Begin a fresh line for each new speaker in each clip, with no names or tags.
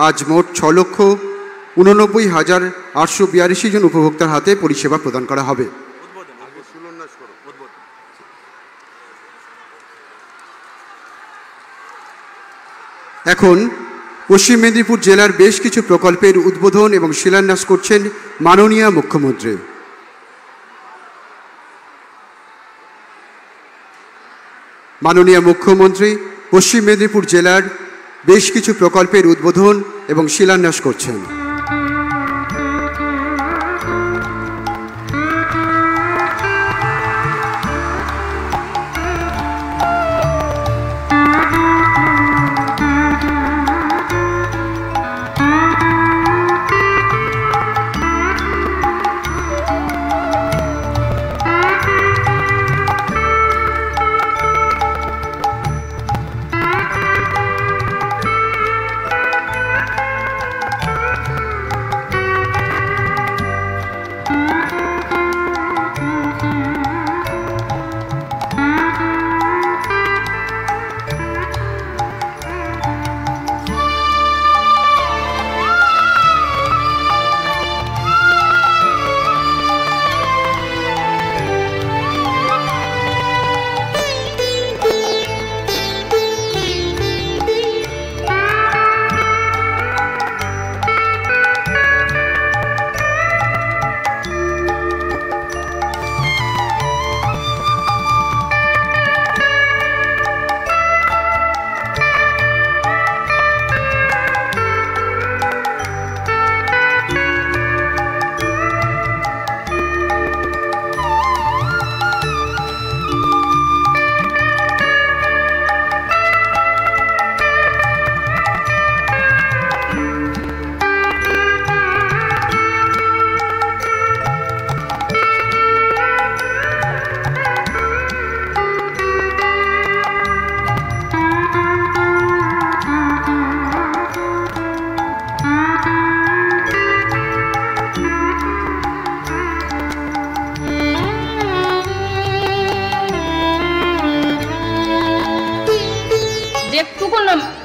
আজ মোট 6,89,842 জন উপভোক্তার হাতে পরিষেবা প্রদান করা হবে। এখন পশ্চিম মেদিনীপুর জেলার বেশ কিছু প্রকল্পের উদ্বোধন এবং শিলান্যাস করছেন মাননীয় মুখ্যমন্ত্রী। মাননীয় মুখ্যমন্ত্রী পশ্চিম মেদিনীপুর জেলার বেশ কিছু প্রকল্পের উদ্বোধন এবং শিলান্যাস করছেন।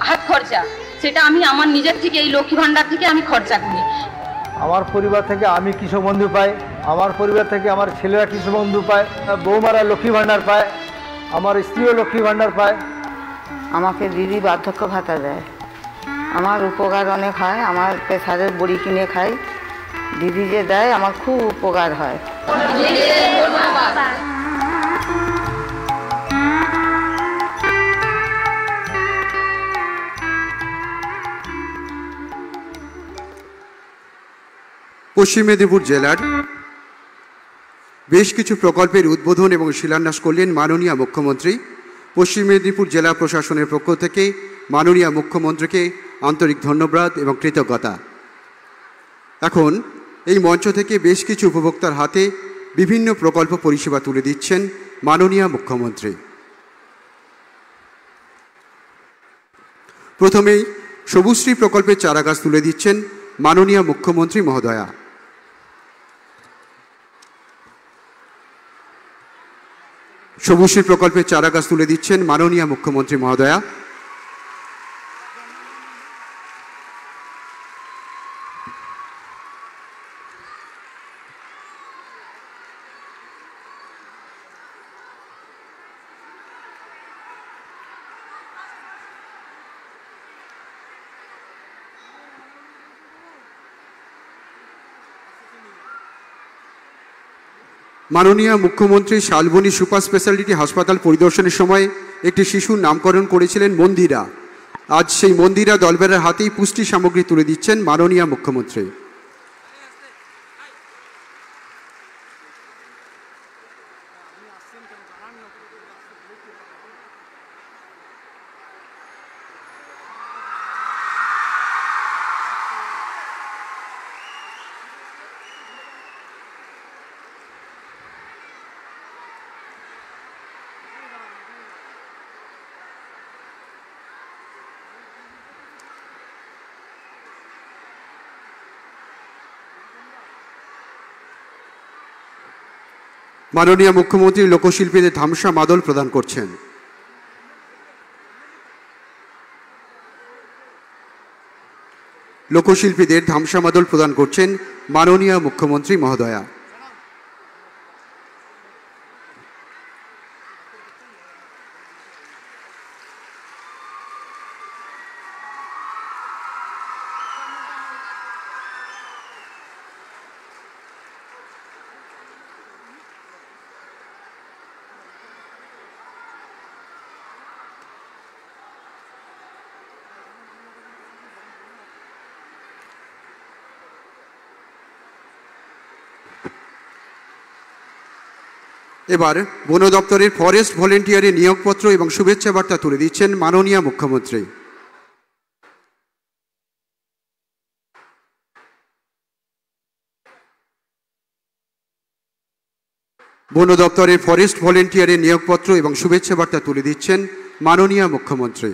হাত খরচা সেটা আমি আমার নিজের থেকে এই লক্ষ্মী ভান্ডার থেকে আমি খরচা করি।
আমার পরিবার থেকে আমি কৃষক বন্ধু পাই, আমার পরিবার থেকে আমার ছেলেরা কৃষক বন্ধু পায়, বৌমারা লক্ষ্মী ভান্ডার পায়, আমার স্ত্রীও লক্ষ্মী ভান্ডার পায়।
আমাকে দিদি বার্ধক্য ভাতা দেয়, আমার উপকার অনেক হয়। আমার প্রেসারের বড়ি কিনে খাই, দিদি যে দেয় আমার খুব উপকার হয়।
পশ্চিম মেদিনীপুর জেলার বেশ কিছু প্রকল্পের উদ্বোধন এবং শিলান্যাস করলেন মাননীয় মুখ্যমন্ত্রী। পশ্চিম মেদিনীপুর জেলা প্রশাসনের পক্ষ থেকে মাননীয় মুখ্যমন্ত্রীকে আন্তরিক ধন্যবাদ এবং কৃতজ্ঞতা। এখন এই মঞ্চ থেকে বেশ কিছু উপভোক্তার হাতে বিভিন্ন প্রকল্প পরিষেবা তুলে দিচ্ছেন মাননীয় মুখ্যমন্ত্রী। প্রথমেই সবুজশ্রী প্রকল্পের চারাগাছ তুলে দিচ্ছেন মাননীয় মুখ্যমন্ত্রী মহোদয়া। সবুজশ্রী প্রকল্পের চারাগাছ তুলে দিচ্ছেন মাননীয় মুখ্যমন্ত্রী মহোদয়া। মাননীয় মুখ্যমন্ত্রী শালবনী সুপার স্পেশালিটি হাসপাতাল পরিদর্শনের সময় একটি শিশুর নামকরণ করেছিলেন মন্দিরা। আজ সেই মন্দিরা দলবেলার হাতেই পুষ্টি সামগ্রী তুলে দিচ্ছেন মাননীয় মুখ্যমন্ত্রী। মাননীয় মুখ্যমন্ত্রী লোকশিল্পীদের ধামসা মাদল প্রদান করছেন। লোকশিল্পীদের ধামসামাদল প্রদান করছেন মাননীয় মুখ্যমন্ত্রী মহোদয়া। এবার বন দপ্তরের ফরেস্ট ভলেন্টিয়ারের নিয়োগপত্র এবং শুভেচ্ছা বার্তা তুলে দিচ্ছেন মাননীয় মুখ্যমন্ত্রী। বন দপ্তরের ফরেস্ট ভলেন্টিয়ারের নিয়োগপত্র এবং শুভেচ্ছা বার্তা তুলে দিচ্ছেন মাননীয় মুখ্যমন্ত্রী।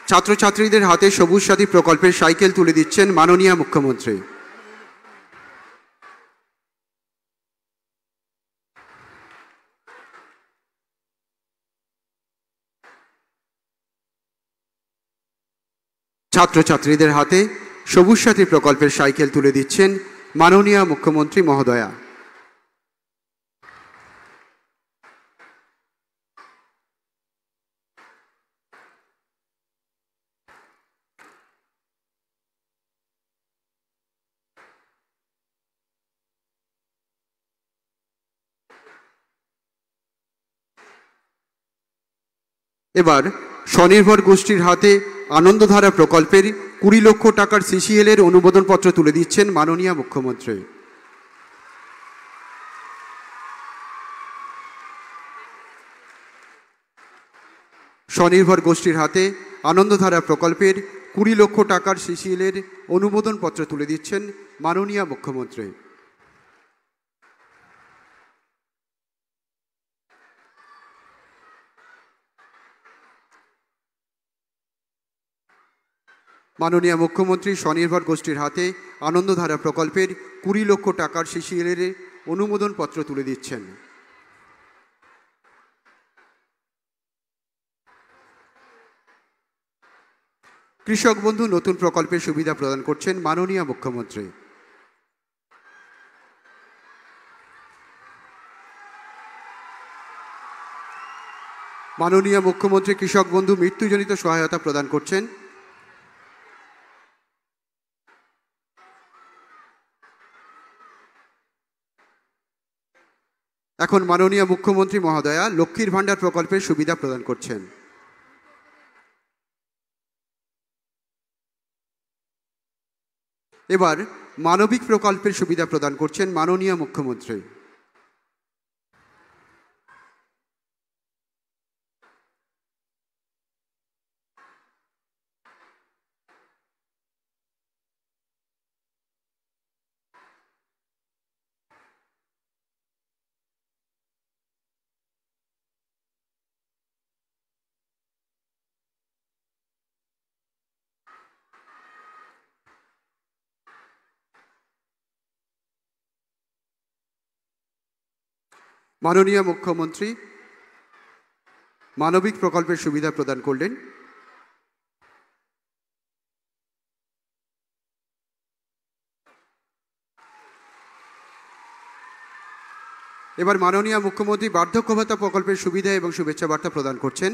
ছাত্রছাত্রীদের হাতে সবুজ সাথী প্রকল্পের সাইকেল তুলে দিচ্ছেন মাননীয় মুখ্যমন্ত্রী। ছাত্রছাত্রীদের হাতে সবুজ সাথী প্রকল্পের সাইকেল তুলে দিচ্ছেন মাননীয় মুখ্যমন্ত্রী মহোদয়া। এবার স্বনির্ভর গোষ্ঠীর হাতে আনন্দধারা প্রকল্পের 20 লক্ষ টাকার সিসিএল এর অনুমোদনপত্র তুলে দিচ্ছেন মাননীয় মুখ্যমন্ত্রী। স্বনির্ভর গোষ্ঠীর হাতে আনন্দধারা প্রকল্পের 20 লক্ষ টাকার সিসিএল এর অনুমোদনপত্র তুলে দিচ্ছেন মাননীয় মুখ্যমন্ত্রী। মাননীয় মুখ্যমন্ত্রী স্বনির্ভর গোষ্ঠীর হাতে আনন্দধারা প্রকল্পের 20 লক্ষ টাকার সিসিএল এর অনুমোদনপত্র তুলে দিচ্ছেন। কৃষক বন্ধু নতুন প্রকল্পের সুবিধা প্রদান করছেন মাননীয় মুখ্যমন্ত্রী। মাননীয় মুখ্যমন্ত্রী কৃষক বন্ধু মৃত্যুজনিত সহায়তা প্রদান করছেন। এখন মাননীয় মুখ্যমন্ত্রী মহোদয়া লক্ষ্মীর ভাণ্ডার প্রকল্পের সুবিধা প্রদান করছেন। এবার মানবিক প্রকল্পের সুবিধা প্রদান করছেন মাননীয় মুখ্যমন্ত্রী। মাননীয় মুখ্যমন্ত্রী মানবিক প্রকল্পের সুবিধা প্রদান করলেন। এবার মাননীয় মুখ্যমন্ত্রী বার্ধক্য ভাতা প্রকল্পের সুবিধা এবং শুভেচ্ছা বার্তা প্রদান করছেন।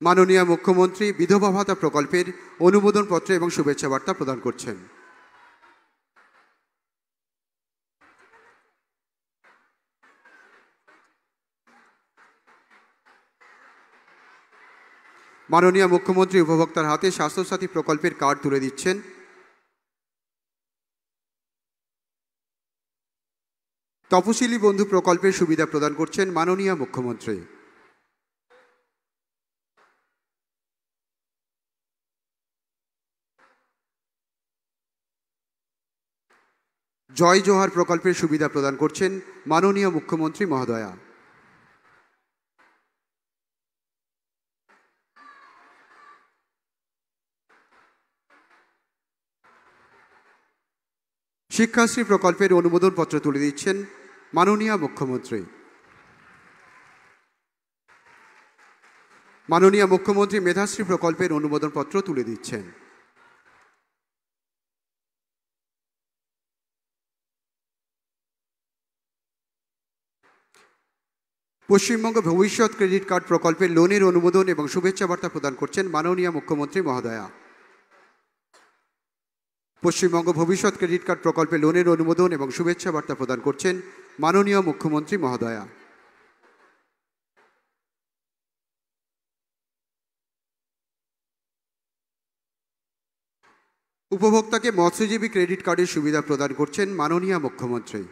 মাননীয় মুখ্যমন্ত্রী বিধবা ভাতা প্রকল্পের অনুমোদনপত্র এবং শুভেচ্ছা বার্তা প্রদান করছেন। মাননীয় মুখ্যমন্ত্রী উপভোক্তার হাতে স্বাস্থ্যসাথী প্রকল্পের কার্ড তুলে দিচ্ছেন। তপশিলি বন্ধু প্রকল্পের সুবিধা প্রদান করছেন মাননীয় মুখ্যমন্ত্রী। জয় জোহার প্রকল্পের সুবিধা প্রদান করছেন মাননীয় মুখ্যমন্ত্রী মহোদয়া। শিক্ষাশ্রী প্রকল্পের অনুমোদনপত্র তুলে দিচ্ছেন মাননীয় মুখ্যমন্ত্রী। মাননীয় মুখ্যমন্ত্রী মেধাশ্রী প্রকল্পের অনুমোদনপত্র তুলে দিচ্ছেন। পশ্চিমবঙ্গ ভবিষ্যৎ ক্রেডিট কার্ড প্রকল্পের লোনের অনুমোদন এবং শুভেচ্ছা বার্তা প্রদান করছেন মাননীয় মুখ্যমন্ত্রী মহোদয়া। পশ্চিমবঙ্গ ভবিষ্যৎ ক্রেডিট কার্ড প্রকল্পে লোনের অনুমোদন এবং শুভেচ্ছা বার্তা প্রদান করছেন মাননীয় মুখ্যমন্ত্রী মহোদয়া। উপভোক্তাকে মৎস্যজীবী ক্রেডিট কার্ডের সুবিধা প্রদান করছেন মাননীয় মুখ্যমন্ত্রী।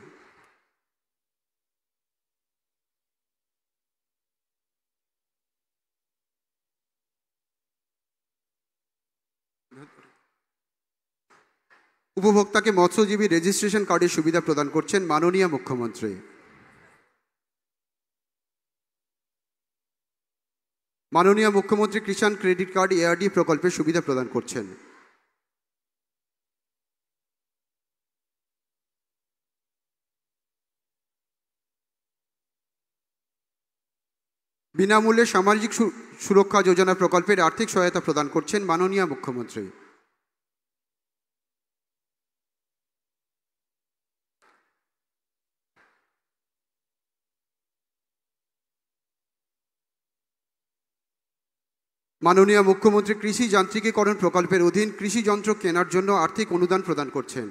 উপভোক্তাকে মৎস্যজীবী রেজিস্ট্রেশন কার্ডের সুবিধা প্রদান করছেন মাননীয় মুখ্যমন্ত্রী। মাননীয় মুখ্যমন্ত্রী কিষাণ ক্রেডিট কার্ড এআরডি প্রকল্পের সুবিধা প্রদান করছেন। বিনামূল্যে সামাজিক সুরক্ষা যোজনা প্রকল্পের আর্থিক সহায়তা প্রদান করছেন মাননীয় মুখ্যমন্ত্রী। মাননীয় মুখ্যমন্ত্রী কৃষি যান্ত্রিকীকরণ প্রকল্পের অধীন কৃষি যন্ত্র কেনার জন্য আর্থিক অনুদান প্রদান করছেন।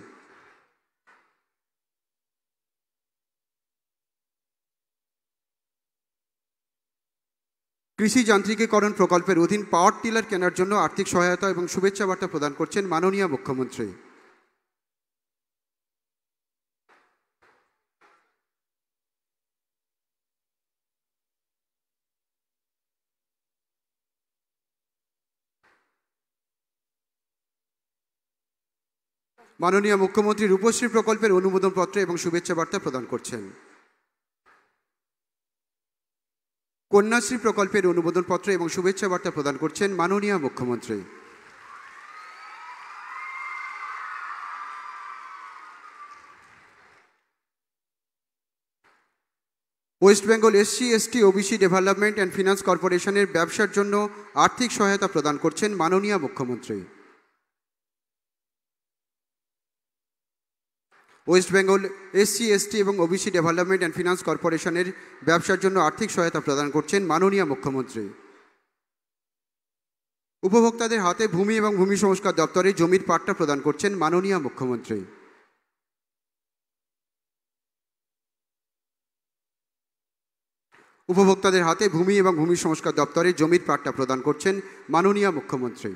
কৃষি যান্ত্রিকীকরণ প্রকল্পের অধীন পাওয়ার টিলার কেনার জন্য আর্থিক সহায়তা এবং শুভেচ্ছা বার্তা প্রদান করছেন মাননীয় মুখ্যমন্ত্রী। মাননীয় মুখ্যমন্ত্রী রূপশ্রী প্রকল্পের অনুমোদনপত্র এবং শুভেচ্ছা বার্তা প্রদান করছেন। কন্যাশ্রী প্রকল্পের অনুমোদনপত্র এবং শুভেচ্ছা বার্তা প্রদান করছেন মাননীয় মুখ্যমন্ত্রী। West Bengal SC ST OBC development and finance কর্পোরেশনের ব্যবসার জন্য আর্থিক সহায়তা প্রদান করছেন মাননীয় মুখ্যমন্ত্রী। ওয়েস্ট বেঙ্গল এসসি এসটি এবং ওবিসি ডেভেলপমেন্ট অ্যান্ড ফিনান্স কর্পোরেশনের ব্যবসার জন্য আর্থিক সহায়তা প্রদান করছেন মাননীয় মুখ্যমন্ত্রী। উপভোক্তাদের হাতে ভূমি এবং ভূমি সংস্কার দপ্তরে জমির পাট্টা প্রদান করছেন মাননীয় মুখ্যমন্ত্রী। উপভোক্তাদের হাতে ভূমি এবং ভূমি সংস্কার দপ্তরে জমির পাট্টা প্রদান করছেন মাননীয় মুখ্যমন্ত্রী।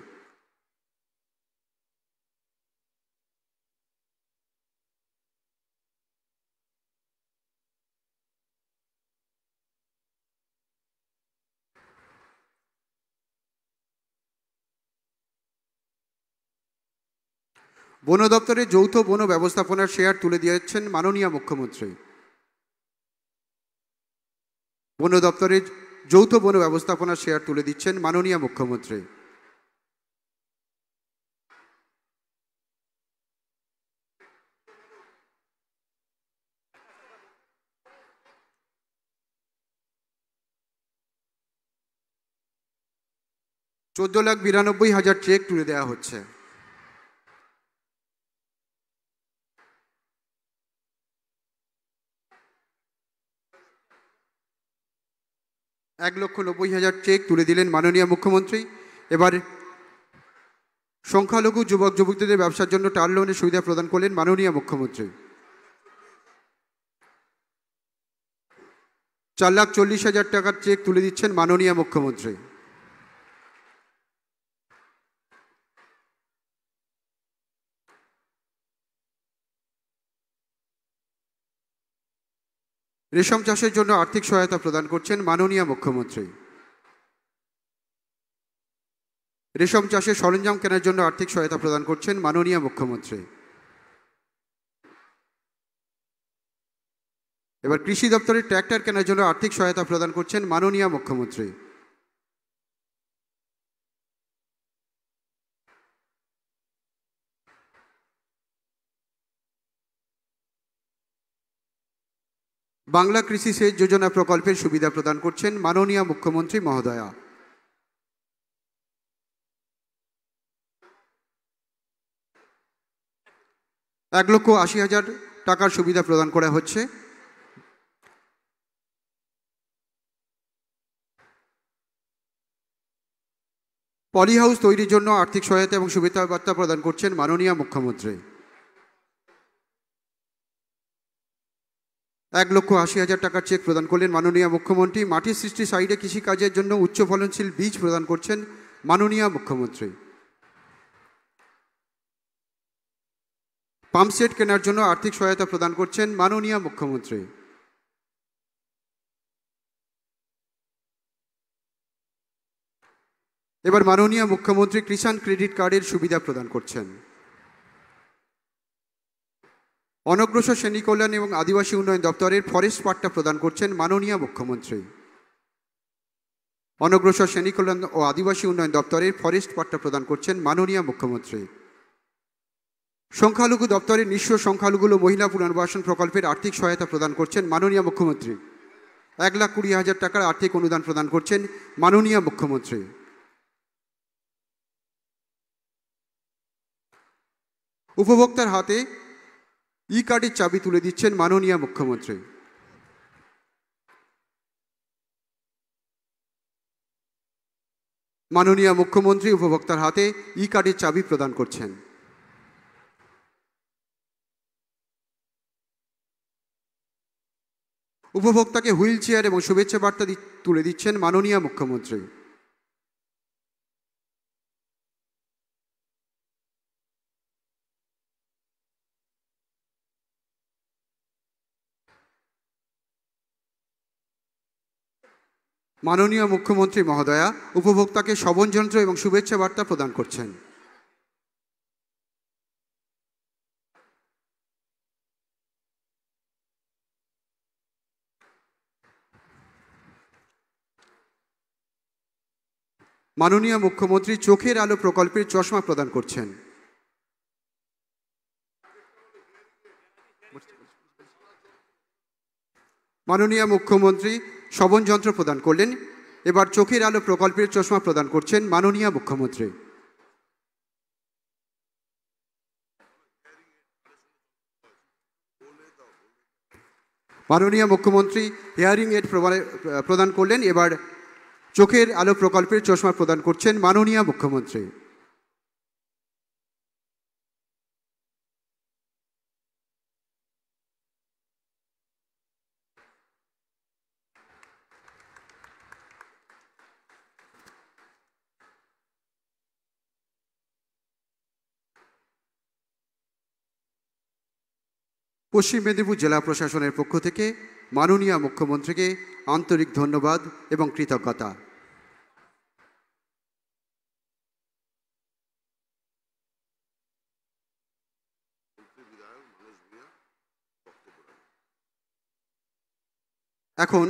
বন দপ্তরে যৌথ বন ব্যবস্থাপনার শেয়ার তুলে দিয়েছেন মাননীয় মুখ্যমন্ত্রী। বন দপ্তরের যৌথ বন ব্যবস্থাপনার শেয়ার তুলে দিচ্ছেন মাননীয় মুখ্যমন্ত্রী। $14,92,000 চেক তুলে দেওয়া হচ্ছে। $1,90,000 চেক তুলে দিলেন মাননীয় মুখ্যমন্ত্রী। এবার সংখ্যালঘু যুবক যুবতীদের ব্যবসার জন্য টার্ম লোনের সুবিধা প্রদান করলেন মাননীয় মুখ্যমন্ত্রী। $4,40,000 টাকার চেক তুলে দিচ্ছেন মাননীয় মুখ্যমন্ত্রী। রেশম চাষের জন্য আর্থিক সহায়তা প্রদান করছেন মাননীয় মুখ্যমন্ত্রী। রেশম চাষের সরঞ্জাম কেনার জন্য আর্থিক সহায়তা প্রদান করছেন মাননীয় মুখ্যমন্ত্রী। এবার কৃষি দপ্তরের ট্র্যাক্টর কেনার জন্য আর্থিক সহায়তা প্রদান করছেন মাননীয় মুখ্যমন্ত্রী। বাংলা কৃষি সেচ যোজনা প্রকল্পের সুবিধা প্রদান করছেন মাননীয় মুখ্যমন্ত্রী মহোদয়া। ₹1,80,000 টাকার সুবিধা প্রদান করা হচ্ছে। পলি হাউস তৈরির জন্য আর্থিক সহায়তা এবং সুবিধা বার্তা প্রদান করছেন মাননীয় মুখ্যমন্ত্রী। ₹1,80,000 টাকার চেক প্রদান করলেন মাননীয় মুখ্যমন্ত্রী। মাটির সৃষ্টি সাইডে কৃষিকাজের জন্য উচ্চ ফলনশীল বীজ প্রদান করছেন মাননীয় মুখ্যমন্ত্রী। পাম্পসেট কেনার জন্য আর্থিক সহায়তা প্রদান করছেন মাননীয় মুখ্যমন্ত্রী। এবার মাননীয় মুখ্যমন্ত্রী কিষাণ ক্রেডিট কার্ডের সুবিধা প্রদান করছেন। অনগ্রসর শ্রেণী কল্যাণ এবং আদিবাসী উন্নয়ন দপ্তরের ফরেস্ট পাট্টা প্রদান করছেন মাননীয় মুখ্যমন্ত্রী। অনগ্রসর শ্রেণী কল্যাণ ও আদিবাসী উন্নয়ন দপ্তরের ফরেস্ট পাট্টা প্রদান করছেন মাননীয় মুখ্যমন্ত্রী। সংখ্যালঘু দপ্তরের নিঃস্ব সংখ্যালঘু মহিলা পুনর্বাসন প্রকল্পের আর্থিক সহায়তা প্রদান করছেন মাননীয় মুখ্যমন্ত্রী। 1,20,000 টাকার আর্থিক অনুদান প্রদান করছেন মাননীয় মুখ্যমন্ত্রী। উপভোক্তার হাতে ই কার্ডের চাবি তুলে দিচ্ছেন মাননীয় মুখ্যমন্ত্রী। মাননীয় মুখ্যমন্ত্রী উপভোক্তার হাতে ই কার্ডের চাবি প্রদান করছেন। উপভোক্তাকে হুইল চেয়ার এবং শুভেচ্ছা বার্তা তুলে দিচ্ছেন মাননীয় মুখ্যমন্ত্রী। মাননীয় মুখ্যমন্ত্রী মহোদয়া উপভোক্তাকে শ্রবণ যন্ত্র এবং শুভেচ্ছা বার্তা প্রদান করছেন। মাননীয় মুখ্যমন্ত্রী চোখের আলো প্রকল্পের চশমা প্রদান করছেন। মাননীয় মুখ্যমন্ত্রী শ্রবণ যন্ত্র প্রদান করলেন। এবার চোখের আলো প্রকল্পের চশমা প্রদান করছেন মাননীয় মুখ্যমন্ত্রী। মাননীয় মুখ্যমন্ত্রী হিয়ারিং এড প্রদান করলেন। এবার চোখের আলো প্রকল্পের চশমা প্রদান করছেন মাননীয় মুখ্যমন্ত্রী। পশ্চিম মেদিনীপুর জেলা প্রশাসনের পক্ষ থেকে মাননীয় মুখ্যমন্ত্রীকে আন্তরিক ধন্যবাদ এবং কৃতজ্ঞতা। এখন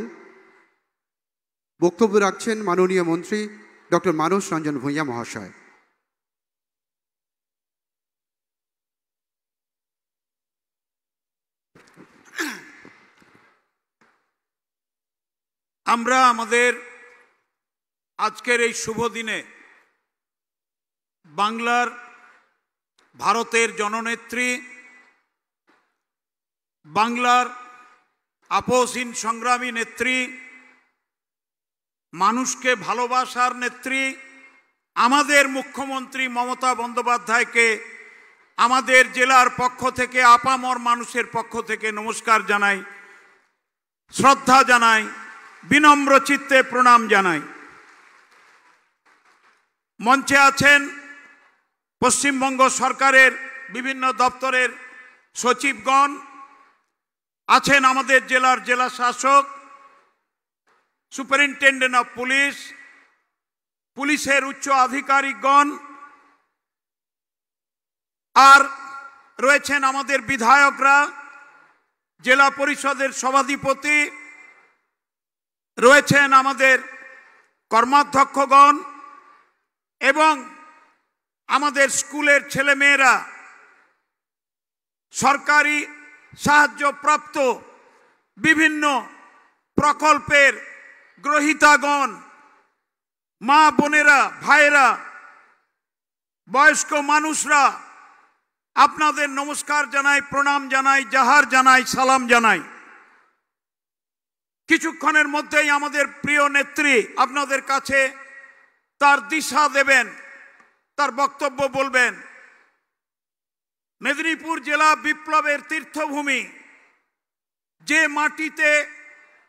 বক্তব্য রাখছেন মাননীয় মন্ত্রী ডক্টর মানস রঞ্জন ভূঁইয়া মহাশয়।
আমরা আমাদের আজকের এই শুভ দিনে বাংলার ভারতের জননেত্রী, বাংলার আপোষহীন সংগ্রামী নেত্রী, মানুষকে ভালোবাসার নেত্রী আমাদের মুখ্যমন্ত্রী মমতা বন্দ্যোপাধ্যায়কে আমাদের জেলার পক্ষ থেকে, আপামর মানুষের পক্ষ থেকে নমস্কার জানাই, শ্রদ্ধা জানাই, বিনম্র চিত্তে প্রণাম জানাই। মঞ্চে আছেন পশ্চিমবঙ্গ সরকারের বিভিন্ন দপ্তরের সচিবগণ, আছেন আমাদের জেলার জেলা শাসক, সুপারিনটেন্ডেন্ট অফ পুলিশ, পুলিশের উচ্চ আধিকারিকগণ, আর রয়েছেন আমাদের বিধায়করা, জেলা পরিষদের সভাধিপতি, রয়েছেন আমাদের কর্মাধ্যক্ষগণ এবং আমাদের স্কুলের ছেলেমেয়েরা, সরকারি সাহায্যপ্রাপ্ত বিভিন্ন প্রকল্পের গ্রহীতাগণ, মা বোনেরা, ভাইয়েরা, বয়স্ক মানুষরা, আপনাদের নমস্কার জানাই, প্রণাম জানাই, জাহার জানাই, সালাম জানাই। কিছুক্ষণের মধ্যেই আমাদের প্রিয় নেত্রী আপনাদের কাছে তার দিশা দেবেন, তার বক্তব্য বলবেন। মেদিনীপুর জেলা বিপ্লবের তীর্থভূমি, যে মাটিতে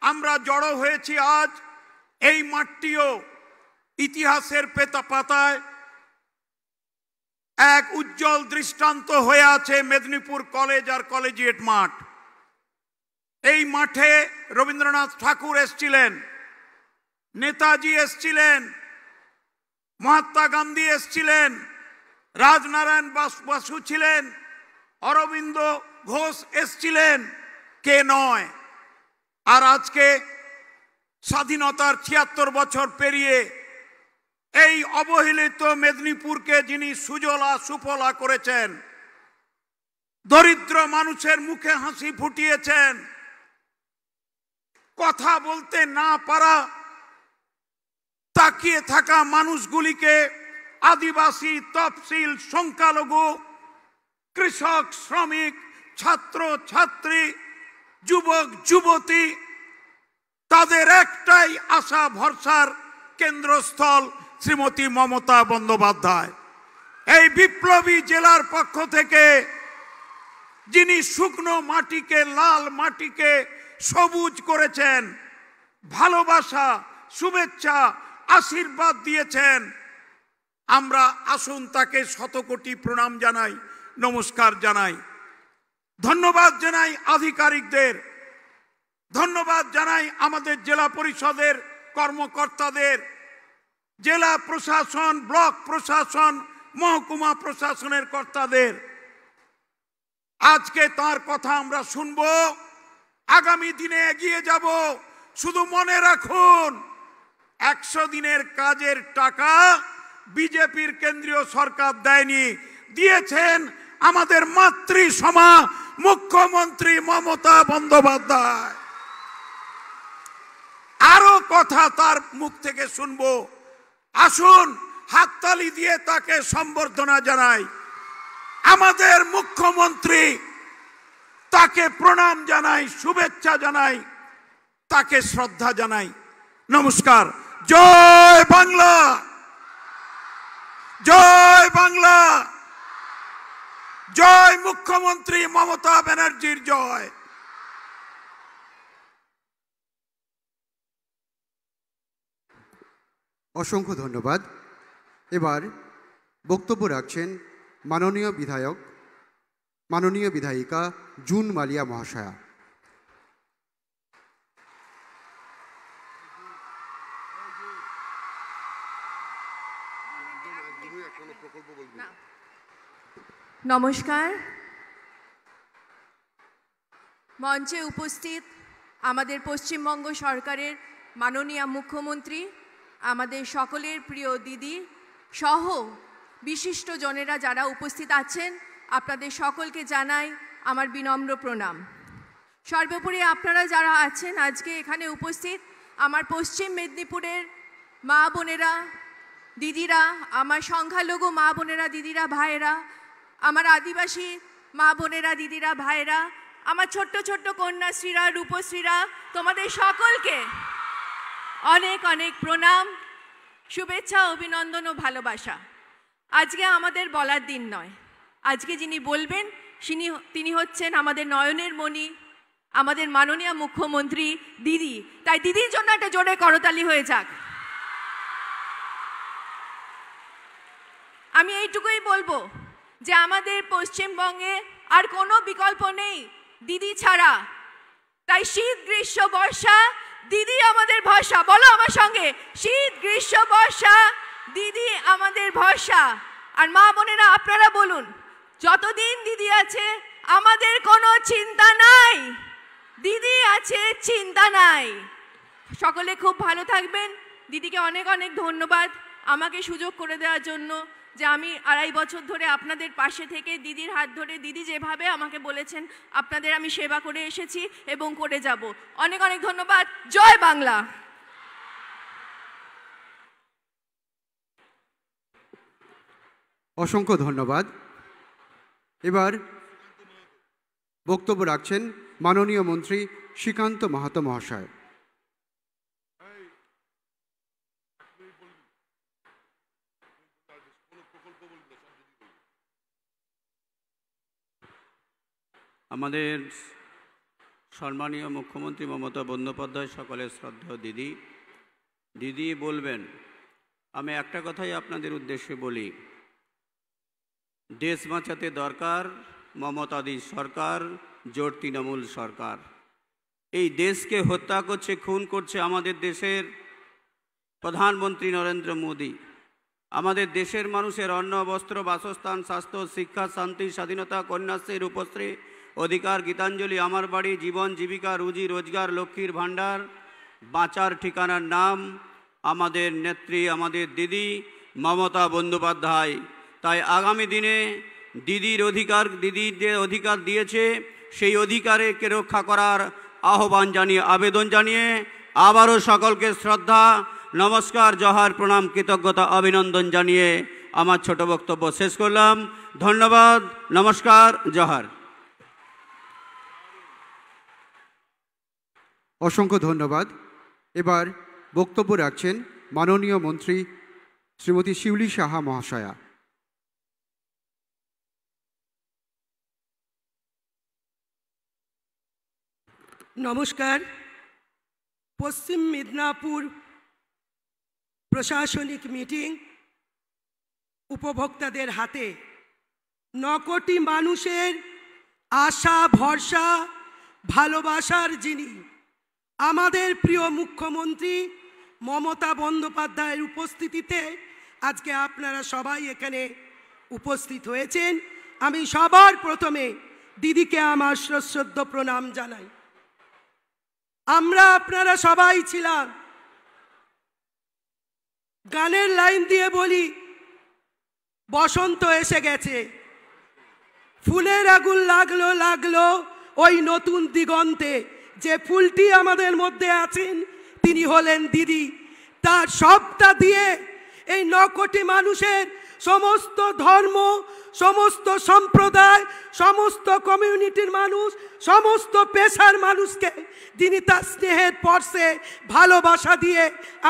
আমরা জড়ো হয়েছি আজ, এই মাটিও ইতিহাসের পাতায় এক উজ্জ্বল দৃষ্টান্ত হয়ে আছে মেদিনীপুর কলেজ আর কলেজিয়েট মাঠ। এই মাঠে রবীন্দ্রনাথ ঠাকুর এসেছিলেন, নেতাজি এসেছিলেন, মহাত্মা গান্ধী এসেছিলেন, রাজনারায়ণ বসু ছিলেন, অরবিন্দ ঘোষ এসেছিলেন, কে নয়। আর আজকে স্বাধীনতার ৭৬ বছর পেরিয়ে এই অবহেলিত মেদিনীপুরকে যিনি সুজলা সুফলা করেছেন, দরিদ্র মানুষের মুখে হাসি ফুটিয়েছেন, কথা বলতে না পারা তাকিয়ে থাকা মানুষগুলিকে আদিবাসী, তফসিল, সংখ্যালঘু, কৃষক, শ্রমিক, ছাত্র ছাত্রী, যুবক যুবতী, তাদের একটাই আশা ভরসার কেন্দ্রস্থল শ্রীমতী মমতা বন্দ্যোপাধ্যায়। এই বিপ্লবী জেলার পক্ষ থেকে যিনি শুকনো মাটিকে লাল মাটিকে সবুজ করেছেন, ভালোবাসা, শুভেচ্ছা, আশীর্বাদ দিয়েছেন, আমরা আসুন তাকে শতকোটি প্রণাম জানাই, নমস্কার জানাই। ধন্যবাদ জানাই আধিকারিকদের, ধন্যবাদ জানাই আমাদের জেলা পরিষদের কর্মকর্তাদের, জেলা প্রশাসন, ব্লক প্রশাসন, মহকুমা প্রশাসনের কর্তাদের। আজকে তার কথা আমরা শুনব, আগামী দিনে এগিয়ে যাব। শুধু মনে রাখুন, ১০০ দিনের কাজের টাকা বিজেপির কেন্দ্রীয় সরকার দেয়নি, দিয়েছেন আমাদের মাতৃসমা মুখ্যমন্ত্রী মমতা বন্দ্যোপাধ্যায়। আরো কথা তার মুখ থেকে শুনবো। আসুন হাততালি দিয়ে তাকে সম্বর্ধনা জানাই। আমাদের মুখ্যমন্ত্রী, তাকে প্রণাম জানাই, শুভেচ্ছা জানাই, তাকে শ্রদ্ধা জানাই। নমস্কার। জয় বাংলা, জয় বাংলা, জয় মুখ্যমন্ত্রী মমতা ব্যানার্জির জয়।
অসংখ্য ধন্যবাদ। এবার বক্তব্য রাখছেন মাননীয় বিধায়ক, মাননীয় বিধায়িকা জুন মালিয়া মহাশয়া।
নমস্কার। মঞ্চে উপস্থিত আমাদের পশ্চিমবঙ্গ সরকারের মাননীয় মুখ্যমন্ত্রী, আমাদের সকলের প্রিয় দিদি সহ বিশিষ্ট জনেরা যারা উপস্থিত আছেন, আপনাদের সকলকে জানাই আমার বিনম্র প্রণাম। সর্বোপরি আপনারা যারা আছেন আজকে এখানে উপস্থিত, আমার পশ্চিম মেদিনীপুরের মা বোনেরা, দিদিরা, আমার সংখ্যালঘু মা বোনেরা, দিদিরা, ভাইয়েরা, আমার আদিবাসী মা বোনেরা, দিদিরা, ভাইয়েরা, আমার ছোট্ট ছোট্ট কন্যাশ্রীরা, রূপশ্রীরা, তোমাদের সকলকে অনেক অনেক প্রণাম, শুভেচ্ছা, অভিনন্দন ও ভালোবাসা। আজকে আমাদের বলার দিন নয়, আজকে যিনি বলবেন তিনি হচ্ছেন আমাদের নয়নের মণি, আমাদের মাননীয় মুখ্যমন্ত্রী দিদি। তাই দিদির জন্য একটা জোরে করতালি হয়ে যাক। আমি এইটুকুই বলবো যে আমাদের পশ্চিমবঙ্গে আর কোনো বিকল্প নেই দিদি ছাড়া। তাই শীত, গ্রীষ্ম, বর্ষা, দিদি আমাদের ভরসা। বলো আমার সঙ্গে, শীত, গ্রীষ্ম, বর্ষা, দিদি আমাদের ভরসা। আর মা বোনেরা আপনারা বলুন, যতদিন দিদি আছে আমাদের কোনো চিন্তা নাই, দিদি আছে, চিন্তা নাই। সকলে খুব ভালো থাকবেন। দিদিকে অনেক অনেক ধন্যবাদ আমাকে সুযোগ করে দেওয়ার জন্য, যে আমি 2.5 বছর ধরে আপনাদের পাশে থেকে দিদির হাত ধরে, দিদি যেভাবে আমাকে বলেছেন আপনাদের আমি সেবা করে এসেছি এবং করে যাব। অনেক অনেক ধন্যবাদ। জয় বাংলা।
অসংখ্য ধন্যবাদ। এবার বক্তব্য রাখছেন মাননীয় মন্ত্রী শ্রীকান্ত মাহাতো মহাশয়।
আমাদের সম্মানীয় মুখ্যমন্ত্রী মমতা বন্দ্যোপাধ্যায়, সকলের শ্রদ্ধেয় দিদি, দিদি বলবেন। আমি একটা কথাই আপনাদের উদ্দেশ্যে বলি, দেশ বাঁচাতে দরকার মমতাদি সরকার, জোট তৃণমূল সরকার। এই দেশকে হত্যা করছে, খুন করছে আমাদের দেশের প্রধানমন্ত্রী নরেন্দ্র মোদী। আমাদের দেশের মানুষের অন্ন, বস্ত্র, বাসস্থান, স্বাস্থ্য, শিক্ষা, শান্তি, স্বাধীনতা, কন্যাশ্রী, রূপশ্রী, অধিকার, গীতাঞ্জলি, আমার বাড়ি, জীবন, জীবিকা, রুজি রোজগার, লক্ষ্মীর ভাণ্ডার, বাঁচার ঠিকানার নাম আমাদের নেত্রী, আমাদের দিদি মমতা বন্দ্যোপাধ্যায়। তাই আগামী দিনে দিদির অধিকার, দিদির যে অধিকার দিয়েছে সেই অধিকারকে রক্ষা করার আহ্বান জানিয়ে, আবেদন জানিয়ে আবারও সকলকে শ্রদ্ধা, নমস্কার, জোহার, প্রণাম, কৃতজ্ঞতা, অভিনন্দন জানিয়ে আমার ছোট বক্তব্য শেষ করলাম। ধন্যবাদ, নমস্কার, জোহার।
অসংখ্য ধন্যবাদ। এবার বক্তব্য রাখছেন মাননীয় মন্ত্রী শ্রীমতী শিউলি সাহা মহাশয়া।
নমস্কার। পশ্চিম মেদিনীপুর প্রশাসনিক মিটিং উপভোক্তাদের হাতে 9 কোটি মানুষের আশা, ভরসা, ভালোবাসার যিনি আমাদের প্রিয় মুখ্যমন্ত্রী মমতা বন্দ্যোপাধ্যায়ের উপস্থিতিতে আজকে আপনারা সবাই এখানে উপস্থিত হয়েছেন। আমি সবার প্রথমে দিদিকে আমার সশ্রদ্ধ প্রণাম জানাই। আমরা আপনারা সবাই ছিলাম, গানের লাইন দিয়ে বলি, বসন্ত এসে গেছে, ফুলের আগুন লাগলো লাগলো ওই নতুন দিগন্তে। যে ফুলটি আমাদের মধ্যে আছেন তিনি হলেন দিদি। তার সবটা দিয়ে এই 9 কোটি মানুষের সমস্ত ধর্ম, সমস্ত সম্প্রদায়, সমস্ত কমিউনিটির মানুষ, সমস্ত পেশার মানুষকে তিনি তার স্নেহের পরশে ভালোবাসা দিয়ে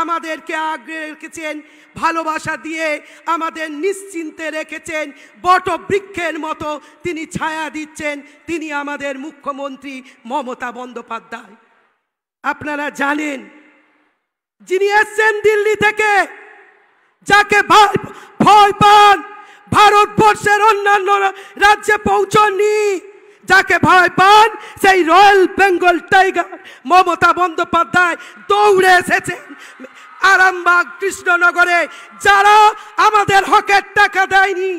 আমাদেরকে আগলে রেখেছেন, ভালোবাসা দিয়ে আমাদের নিশ্চিন্তে রেখেছেন, বটবৃক্ষের মতো তিনি ছায়া দিচ্ছেন। তিনি আমাদের মুখ্যমন্ত্রী মমতা বন্দ্যোপাধ্যায়। আপনারা জানেন, যিনি এসছেন দিল্লি থেকে, যাকে ভয় পান ভারতবর্ষের অন্যান্য রাজ্যে পৌঁছননি, যাকে ভয় পান সেই রয়্যাল বেঙ্গল টাইগার মমতা বন্দ্যোপাধ্যায় দৌড়ে এসেছেন আরামবাগ, কৃষ্ণনগরে। যারা আমাদের হকের টাকা দেয়নি,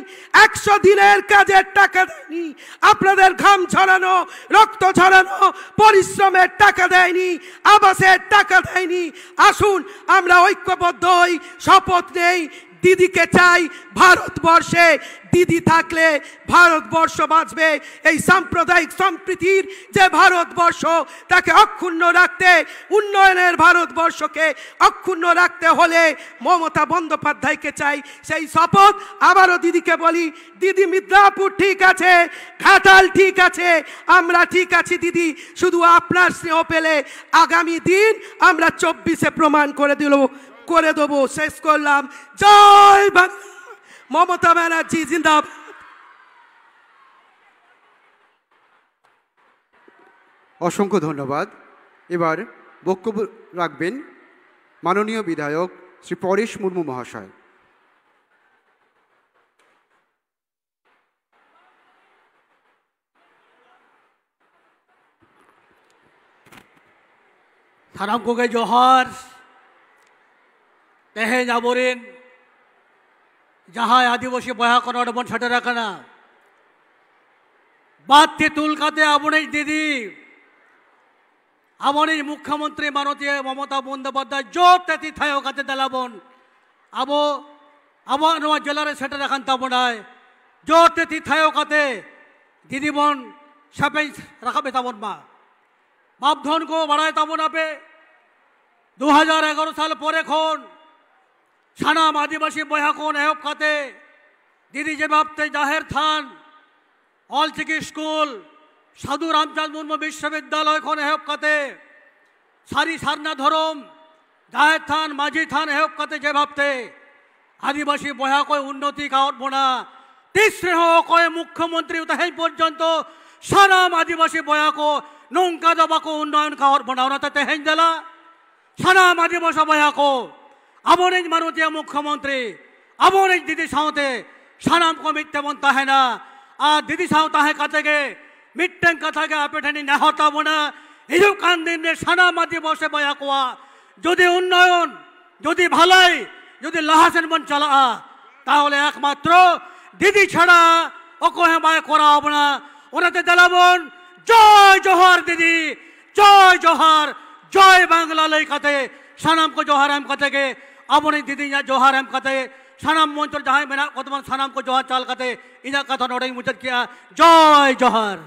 100 দিনের কাজের টাকা দেয়নি, আপনাদের ঘাম ঝরানো, রক্ত ঝরানো পরিশ্রমের টাকা দেয়নি, আবাসের টাকা দেয়নি, আসুন আমরা ঐক্যবদ্ধ হই, শপথ নেই, দিদিকে চাই ভারতবর্ষে। দিদি থাকলে ভারতবর্ষ বাঁচবে। এই সাম্প্রদায়িক সম্প্রীতির যে ভারতবর্ষ, তাকে অক্ষুণ্ণ রাখতে, উন্নয়নের ভারতবর্ষকে অক্ষুণ্ণ রাখতে হলে মমতা বন্দ্যোপাধ্যায়কে চাই। সেই শপথ আবারও দিদিকে বলি, দিদি মিদনাপুর ঠিক আছে, ঘাটাল ঠিক আছে, আমরা ঠিক আছি দিদি। শুধু আপনার স্নেহ পেলে আগামী দিন আমরা 24-এ প্রমাণ করে দেবো। শেষ করলাম। জয় বাংলা, মমতা ব্যানার্জি জিন্দাবাদ।
অসংখ্য ধন্যবাদ। এবার বক্তব্য রাখবেন মাননীয় বিধায়ক শ্রী পরেশ মুর্মু মহাশয়।
ᱥᱟᱱᱟᱢ ᱠᱚᱜᱮ ᱡᱚᱦᱟᱨ। ᱛᱮᱦᱮᱧ ᱟᱵᱚᱨᱮᱱ ᱡᱟᱦᱟᱸᱭ ᱟᱹᱫᱤᱵᱟᱹᱥᱤ ᱵᱚᱭᱦᱟ ᱠᱚ ᱱᱚᱰᱮ ᱵᱚᱱ ᱥᱮᱴᱮᱨ ᱟᱠᱟᱱᱟ, ᱵᱟᱫ ᱛᱮ ᱛᱩᱞ ᱠᱟᱛᱮ ᱟᱵᱚᱨᱮᱱ ᱫᱤᱫᱤ আমাদের মুখ্যমন্ত্রী মাননীয় মমতা বন্দ্যোপাধ্যায় জোর তেতি থায় কাতে দালাবন আবো আবার নয় জেলার সেটা রাখান তাবনায় জোর তেতি থায় কাতে দিদিমন সাপে রাখাবে তাবন মা বাপধন কো বাড়ায় তাবন আপে 2011 সাল পরে খন সানাম আদিবাসী বয়া কোন এহব খাতে দিদি যে ভাবতে জাহের থান অল চিকি স্কুল সাধু রামচাঁদ মুর্মু বিশ্ববিদ্যালয় খন এহব খাতে সারি সারনা ধরম জাহের থান মাঝি থান এহব খাতে যে ভাবতে আদিবাসী বয়া কয় উন্নতি খাওয়ার বোনা তিসরে কয় মুখ্যমন্ত্রী তাই পর্যন্ত সানাম আদিবাসী বয়া কো নৌকা দবাকো উন্নয়ন খাওয়ার বোনা ওরা তাতে হেন জেলা সানাম আদিবাসী বয়া কো আবরেজ মাননীয় মুখ্যমন্ত্রী আবরেজ দিদি সাথে সানাম को मिट्टे बन ताहे ना आ दीदी साव ताहे काते के मिट्टन कथा के आपेठानी ना होता बना इजु कान दिन ने सानाम आदिवासी बया कोआ যদি উন্নয়ন যদি ভালাই যদি লাহাসেন বন চালা তাহলে একমাত্র দিদি ছাড়া ওকে বায় করা হবে না ওনাতে দালাবন জয় জোহার দিদি জয় জোহার জয় বাংলা লই কাতে সানাম को जोहार हम कते के अपने दीदी या जोहार हम कते सानाम मंचल जहाँ मेना कतमान सानाम को जोहार चाल कते इना कथा नोड़े मुचत किया जय जोहार।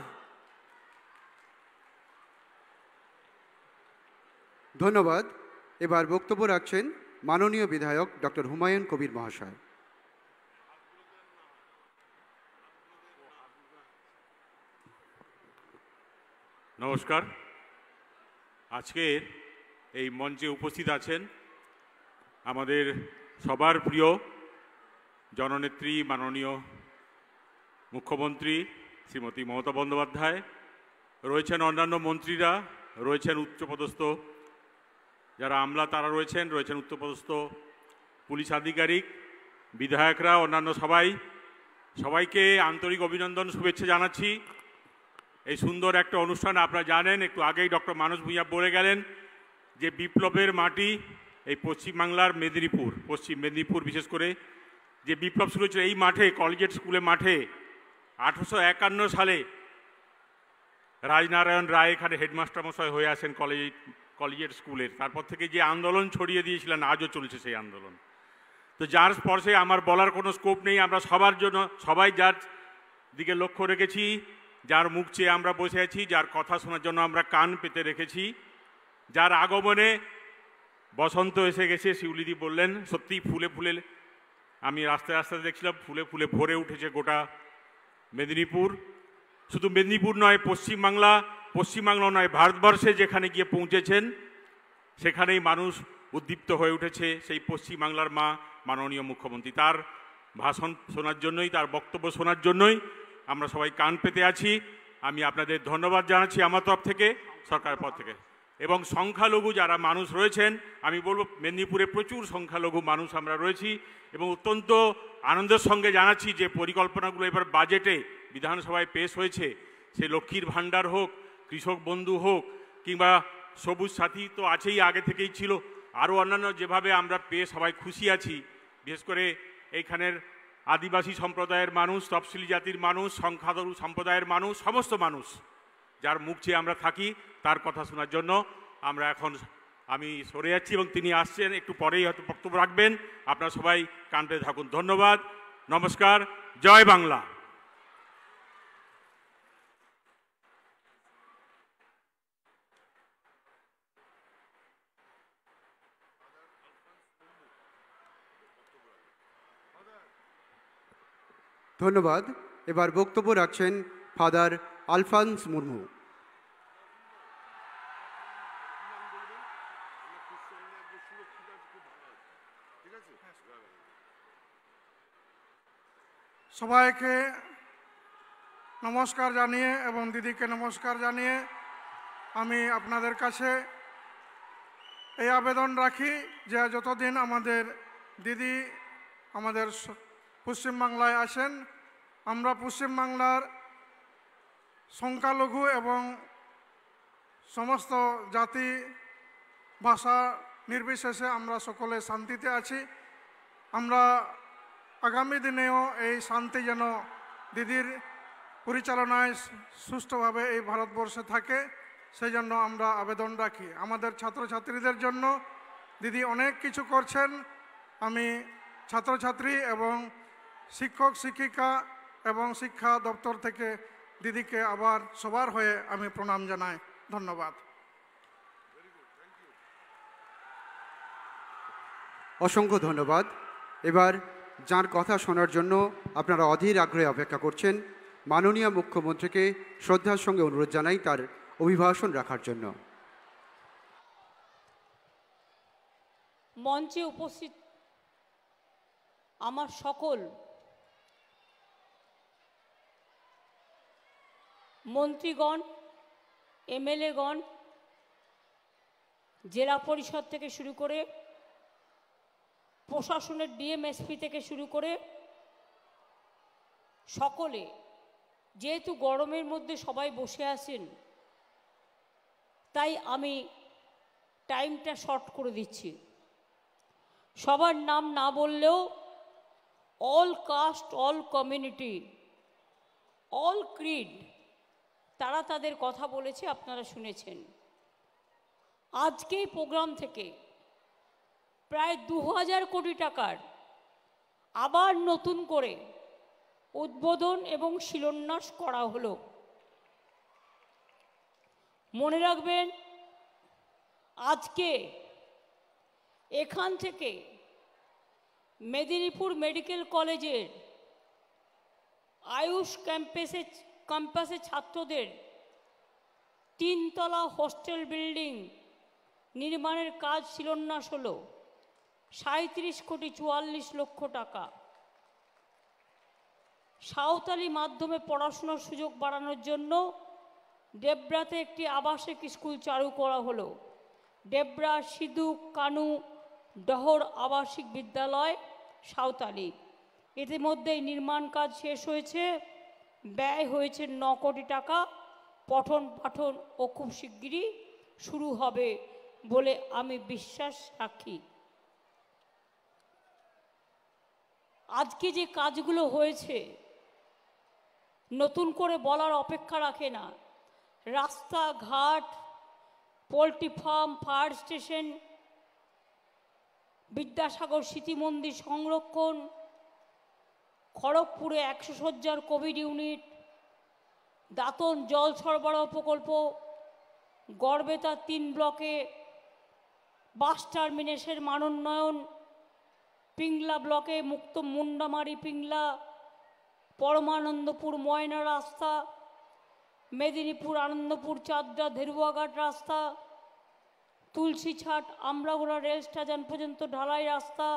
ধন্যবাদ। এবার বক্তব্য রাখছেন মাননীয় বিধায়ক ডক্টর হুমায়ুন কবির মহাশয়।
নমস্কার। আজকের এই মঞ্চে উপস্থিত আছেন আমাদের সবার প্রিয় জননেত্রী মাননীয় মুখ্যমন্ত্রী শ্রীমতী মমতা বন্দ্যোপাধ্যায়, রয়েছেন অন্যান্য মন্ত্রীরা, রয়েছেন উচ্চপদস্থ যারা আমলা তারা রয়েছেন, রয়েছেন উচ্চপদস্থ পুলিশ আধিকারিক, বিধায়করা, অন্যান্য সবাইকে আন্তরিক অভিনন্দন শুভেচ্ছা জানাচ্ছি। এই সুন্দর একটা অনুষ্ঠান আপনারা জানেন, একটু আগেই ডক্টর মানস ভূঁইয়া বলে গেলেন যে বিপ্লবের মাটি এই পশ্চিমবাংলার মেদিনীপুর, পশ্চিম মেদিনীপুর বিশেষ করে যে বিপ্লব শুরু হয়েছিল এই মাঠে, কলেজিয়েট স্কুলে মাঠে 1851 সালে রাজনারায়ণ রায় এখানে হেডমাস্টার মশাই হয়ে আসেন কলেজিয়েট স্কুলের। তারপর থেকে যে আন্দোলন ছড়িয়ে দিয়েছিলেন আজও চলছে সেই আন্দোলন। তো যার স্পর্শে আমার বলার কোনো স্কোপ নেই। আমরা সবার জন্য সবাই যার দিকে লক্ষ্য রেখেছি, যার মুখ চেয়ে আমরা বসে আছি, যার কথা শোনার জন্য আমরা কান পেতে রেখেছি, যার আগমনে বসন্ত এসে গেছে। শিউলিদি বললেন সত্যি ফুলে ফুলে, আমি রাস্তায় রাস্তায় দেখছিলাম ফুলে ফুলে ভরে উঠেছে গোটা মেদিনীপুর। শুধু মেদিনীপুর নয়, পশ্চিমবাংলা নয়, ভারতবর্ষে যেখানে গিয়ে পৌঁছেছেন সেখানেই মানুষ উদ্দীপ্ত হয়ে উঠেছে সেই পশ্চিমবাংলার মা মাননীয় মুখ্যমন্ত্রী। তার ভাষণ শোনার জন্যই, তার বক্তব্য শোনার জন্যই আমরা সবাই কান পেতে আছি। আমি আপনাদের ধন্যবাদ জানাচ্ছি আমার তরফ থেকে, সরকারের পর থেকে। এবং সংখ্যালঘু যারা মানুষ রয়েছেন, আমি বলবো মেদিনীপুরে প্রচুর সংখ্যালঘু মানুষ আমরা রয়েছি এবং অত্যন্ত আনন্দের সঙ্গে জানাচ্ছি যে পরিকল্পনাগুলো এবার বাজেটে বিধানসভায় পেশ হয়েছে, সে লক্ষ্মীর ভাণ্ডার হোক, কৃষক বন্ধু হোক, কিংবা সবুজ সাথী তো আছেই, আগে থেকেই ছিল, আরও অন্যান্য যেভাবে আমরা পেয়ে সবাই খুশি আছি। বিশেষ করে এইখানের আদিবাসী সম্প্রদায়ের মানুষ, তফসিলি জাতির মানুষ, সংখ্যালঘু সম্প্রদায়ের মানুষ, সমস্ত মানুষ যার মুখ চেয়ে আমরা থাকি তার কথা শোনার জন্য আমি সরে যাচ্ছি এবং তিনি আসছেন, একটু পরেই হয়তো বক্তব্য রাখবেন। আপনারা সবাই কান পেতে থাকুন। ধন্যবাদ, নমস্কার, জয় বাংলা।
ধন্যবাদ। এবার বক্তব্য রাখছেন ফাদার আলফান্স মুর্মু।
সবাইকে নমস্কার জানিয়ে এবং দিদিকে নমস্কার জানিয়ে আমি আপনাদের কাছে এই আবেদন রাখি যে যতদিন আমাদের দিদি আমাদের পশ্চিমবাংলায় আসেন, আমরা পশ্চিমবাংলার সংখ্যালঘু এবং সমস্ত জাতি ভাষা নির্বিশেষে আমরা সকলে শান্তিতে আছি। আমরা আগামী দিনেও এই শান্তি যেন দিদির পরিচালনায় সুষ্ঠুভাবে এই ভারতবর্ষে থাকে সেই জন্য আমরা আবেদন রাখি। আমাদের ছাত্রছাত্রীদের জন্য দিদি অনেক কিছু করছেন। আমি ছাত্রছাত্রী এবং শিক্ষক শিক্ষিকা এবং শিক্ষা দপ্তর থেকে দিদিকে আবার সবার হয়ে আমি প্রণাম জানাই। ধন্যবাদ।
অসংখ্য ধন্যবাদ। এবার যার কথা শোনার জন্য আপনারা অধীর আগ্রহে অপেক্ষা করছেন, মাননীয় মুখ্যমন্ত্রীকে শ্রদ্ধার সঙ্গে অনুরোধ জানাই তার অভিভাষণ রাখার জন্য।
মঞ্চে উপস্থিত আমার সকল মন্ত্রীগণ, এমএলএগণ, জেলা পরিষদ থেকে শুরু করে প্রশাসনের ডিএমএসপি থেকে শুরু করে সকলে, যেহেতু গরমের মধ্যে সবাই বসে আছেন, তাই আমি টাইমটা শর্ট করে দিচ্ছি। সবার নাম না বললেও all caste, all community, all creed, তারা তাদের কথা বলেছে, আপনারা শুনেছেন। আজকে প্রোগ্রাম থেকে প্রায় 2000 কোটি টাকার আবার নতুন করে উদ্বোধন এবং শিলান্যাস করা হলো। মনে রাখবেন, আজকে এখান থেকে মেদিনীপুর মেডিকেল কলেজের আয়ুষ ক্যাম্পাসে ছাত্রদের 3 তলা হোস্টেল বিল্ডিং নির্মাণের কাজ শিলান্যাস হলো 37,44,00,000 টাকা। সাঁওতালি মাধ্যমে পড়াশোনার সুযোগ বাড়ানোর জন্য ডেবরাতে একটি আবাসিক স্কুল চালু করা হলো। ডেবরা, সিধু, কানু, ডহর আবাসিক বিদ্যালয় সাঁওতালি। ইতিমধ্যেই নির্মাণ কাজ শেষ হয়েছে, ব্যয় হয়েছে 9 কোটি টাকা। পঠন পাঠন ও খুব শিগগিরই শুরু হবে বলে আমি বিশ্বাস রাখি। আজকে যে কাজগুলো হয়েছে নতুন করে বলার অপেক্ষা রাখে না। রাস্তাঘাট, poultry farm, fire station, Vidyasagar স্মৃতি মন্দির সংরক্ষণ, খড়গপুরে 100 শয্যার কোভিড ইউনিট, দাঁতন জল সরবরাহ প্রকল্প, গড়বেতা 3 ব্লকে বাস টার্মিনেশনের মানোন্নয়ন, পিংলা ব্লকে মুক্ত মুন্ডামারি পিংলা, পরমানন্দপুর ময়না রাস্তা, মেদিনীপুর আনন্দপুর চাঁদরা ধেরুয়াঘাট রাস্তা, তুলসীছাট আমরাগোড়া রেল স্টেশন পর্যন্ত ঢালাই রাস্তা,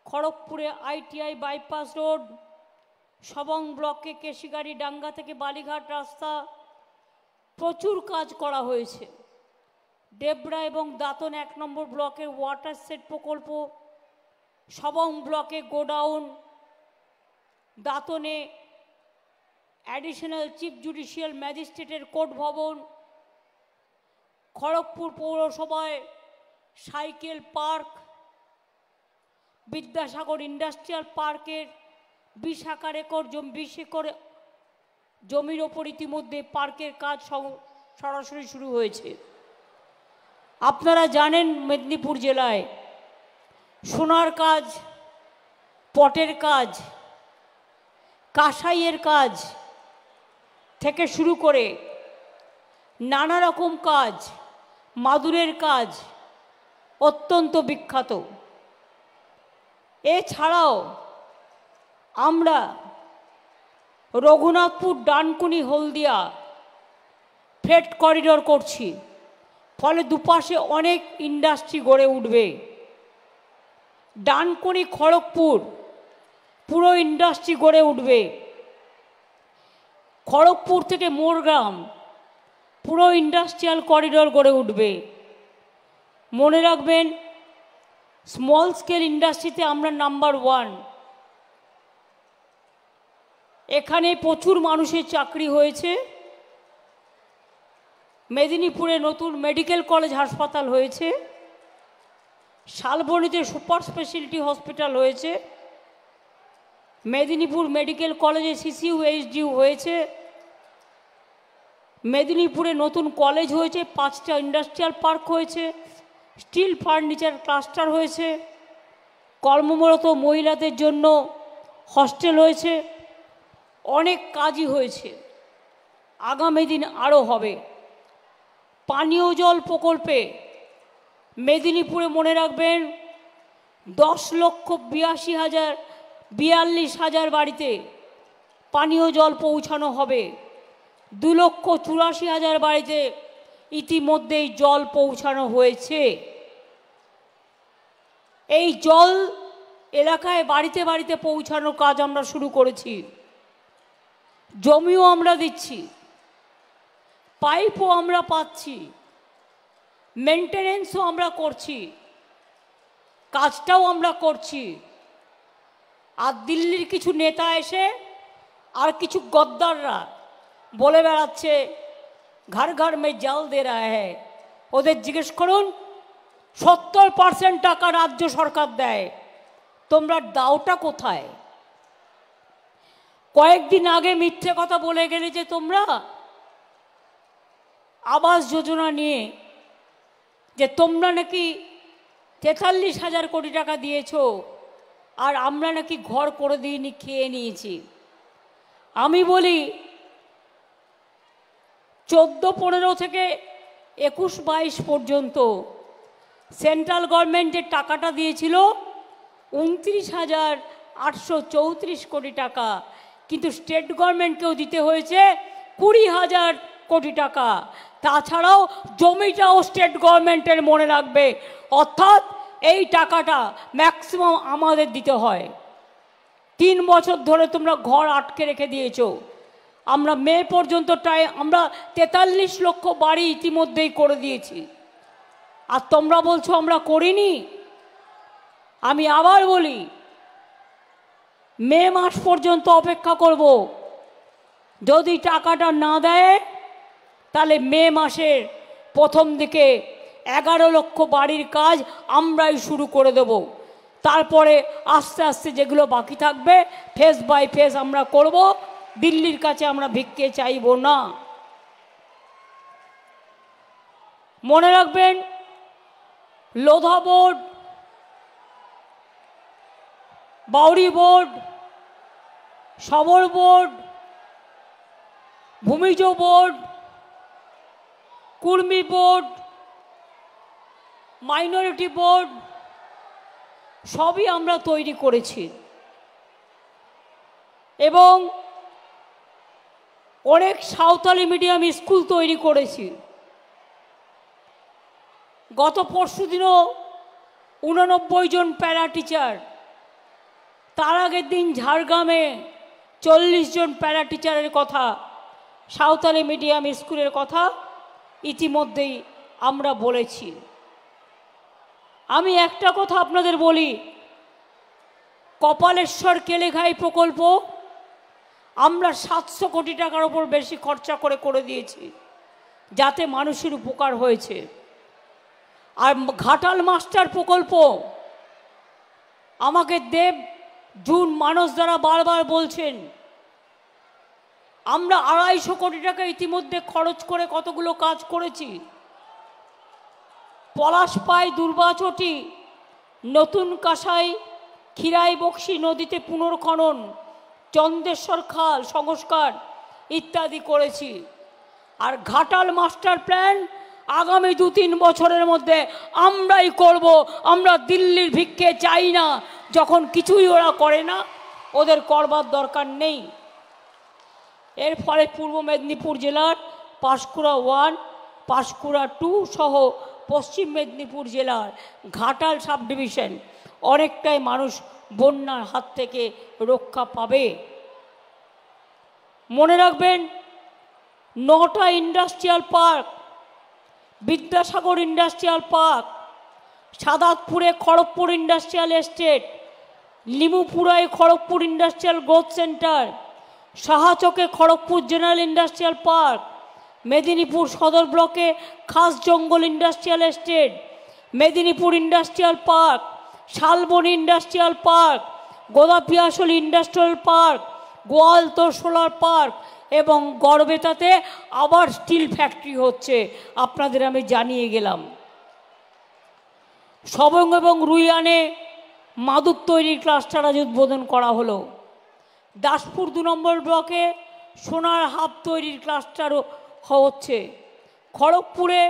খড়গপুরে আইটিআই বাইপাস রোড, সবং ব্লকে কেশিগাড়ি ডাঙ্গা থেকে বালিঘাট রাস্তা। প্রচুর কাজ করা হয়েছে। ডেবরা এবং দাঁতন 1 নম্বর ব্লকের ওয়াটার সেট প্রকল্প, সবং ব্লকে গোডাউন, দাঁতনে অ্যাডিশনাল চিফ জুডিশিয়াল ম্যাজিস্ট্রেটের কোর্ট ভবন, খড়গপুর পৌরসভায় সাইকেল পার্ক, বিদ্যাসাগর ইন্ডাস্ট্রিয়াল পার্কের 20 একর জমির ওপর ইতিমধ্যে পার্কের কাজ সরাসরি শুরু হয়েছে। আপনারা জানেন, মেদিনীপুর জেলায় সোনার কাজ, পটের কাজ, কাঁসাইয়ের কাজ থেকে শুরু করে নানা রকম কাজ, মাদুরের কাজ অত্যন্ত বিখ্যাত। এছাড়াও আমরা রঘুনাথপুর, ডানকুনি, হলদিয়া ফ্রেট করিডোর করছি, ফলে দুপাশে অনেক ইন্ডাস্ট্রি গড়ে উঠবে। ডানকুনি খড়গপুর পুরো ইন্ডাস্ট্রি গড়ে উঠবে। খড়গপুর থেকে মোরগ্রাম পুরো ইন্ডাস্ট্রিয়াল করিডোর গড়ে উঠবে। মনে রাখবেন, স্মল স্কেল ইন্ডাস্ট্রিতে আমরা নাম্বার 1। এখানে প্রচুর মানুষের চাকরি হয়েছে। মেদিনীপুরে নতুন মেডিকেল কলেজ হাসপাতাল হয়েছে, শালবনীতে সুপার স্পেশালিটি হসপিটাল হয়েছে, মেদিনীপুর মেডিকেল কলেজে সিসিউ এইচডিউ হয়েছে, মেদিনীপুরে নতুন কলেজ হয়েছে, 5টা ইন্ডাস্ট্রিয়াল পার্ক হয়েছে, স্টিল ফার্নিচার ক্লাস্টার হয়েছে, কর্মরত মহিলাদের জন্য হস্টেল হয়েছে, অনেক কাজই হয়েছে। আগামী দিন আরও হবে। পানীয় জল প্রকল্পে মেদিনীপুরে মনে রাখবেন 10,82,042 বাড়িতে পানীয় জল পৌঁছানো হবে। 2,84,000 বাড়িতে ইতিমধ্যেই জল পৌঁছানো হয়েছে। এই জল এলাকায় বাড়িতে বাড়িতে পৌঁছানোর কাজ আমরা শুরু করেছি। জমিও আমরা দিচ্ছি, পাইপও আমরা পাচ্ছি, মেনটেনেন্সও আমরা করছি, কাজটাও আমরা করছি। আর দিল্লির কিছু নেতা এসে আর কিছু গদ্দাররা বলে বেড়াচ্ছে ঘর ঘর মে জল দে রা হ্যায়। ওদের জিজ্ঞেস করুন 70% টাকা রাজ্য সরকার দেয়, তোমরা দাওটা কোথায়? কয়েকদিন আগে মিথ্যে কথা বলে গেলে যে তোমরা আবাস যোজনা নিয়ে, যে তোমরা নাকি 43,000 কোটি টাকা দিয়েছো আর আমরা নাকি ঘর করে দিইনি, খেয়ে নিয়েছি। আমি বলি 14-15 থেকে 21-22 পর্যন্ত সেন্ট্রাল গভর্নমেন্ট যে টাকাটা দিয়েছিল 29,834 কোটি টাকা, কিন্তু স্টেট গভর্নমেন্টকেও দিতে হয়েছে 20,000 কোটি টাকা। তাছাড়াও জমিটাও স্টেট গভর্নমেন্টের, মনে রাখবে। অর্থাৎ এই টাকাটা ম্যাক্সিমাম আমাদের দিতে হয়। 3 বছর ধরে তোমরা ঘর আটকে রেখে দিয়েছো। আমরা মে পর্যন্ত আমরা 43 লক্ষ বাড়ি ইতিমধ্যেই করে দিয়েছি, আর তোমরা বলছো আমরা করিনি। আমি আবার বলি মে মাস পর্যন্ত অপেক্ষা করব। যদি টাকাটা না দেয় তাহলে মে মাসের প্রথম দিকে 11 লক্ষ বাড়ির কাজ আমরাই শুরু করে দেব। তারপরে আস্তে আস্তে যেগুলো বাকি থাকবে ফেজ বাই ফেজ আমরা করব। দিল্লির কাছে আমরা ভিক্ষে চাইব না। মনে রাখবেন লোধা বোর্ড, বাউরি বোর্ড, সবর board, Bhumij board, Kurmi board, minority board সবই আমরা তৈরি করেছি এবং অনেক সাঁওতালি মিডিয়াম স্কুল তৈরি করেছি। গত পরশুদিনও 89 জন প্যারা টিচার, তার আগের দিন ঝাড়গ্রামে 40 জন প্যারা টিচারের কথা, সাঁওতালি মিডিয়াম স্কুলের কথা ইতিমধ্যেই আমরা বলেছি। আমি একটা কথা আপনাদের বলি, কপালেশ্বর কেলেঘাই প্রকল্প আমরা 700 কোটি টাকার ওপর বেশি খরচা করে দিয়েছি, যাতে মানুষের উপকার হয়েছে। আর ঘাটাল মাস্টার প্রকল্প আমাকে দেব জুন মানস দ্বারা বারবার বলছেন, আমরা 250 কোটি টাকা ইতিমধ্যে খরচ করে কতগুলো কাজ করেছি। পলাশপাই দুর্বাচটি, নতুন কাঁসাই, খিরাই বক্সি নদীতে পুনর্খনন, চন্দ্রেশ্বর খাল সংস্কার ইত্যাদি করেছি। আর ঘাটাল মাস্টার প্ল্যান আগামী 2-3 বছরের মধ্যে আমরাই করব। আমরা দিল্লির ভিক্ষে চাই না। যখন কিছুই ওরা করে না, ওদের করবার দরকার নেই। এর ফলে পূর্ব মেদিনীপুর জেলার পাঁশকুড়া 1, পাঁশকুড়া 2 সহ পশ্চিম মেদিনীপুর জেলার ঘাটাল সাব ডিভিশন অনেকটাই মানুষ বন্যার হাত থেকে রক্ষা পাবে। মনে রাখবেন 9টা industrial park, Vidyasagar industrial park, সাদাতপুরে খড়গপুর ইন্ডাস্ট্রিয়াল এস্টেট, লিমুপুরায় খড়গপুর ইন্ডাস্ট্রিয়াল গ্রোথ সেন্টার, সাহাচকে Kharagpur general industrial park, Medinipur Sadar ব্লকে Khas Jangal industrial estate, Medinipur industrial park, Salboni industrial park, Godapiasal industrial park, Goaltore solar park এবং গড়বেতাতে আবার স্টিল ফ্যাক্টরি হচ্ছে, আপনাদের আমি জানিয়ে গেলাম। সবং এবং রুইয়ানে মাদুর তৈরির ক্লাস্টার আজ উদ্বোধন করা হলো। দাসপুর 2 নম্বর ব্লকে সোনার হাব তৈরির ক্লাস্টার হচ্ছে। খড়গপুরে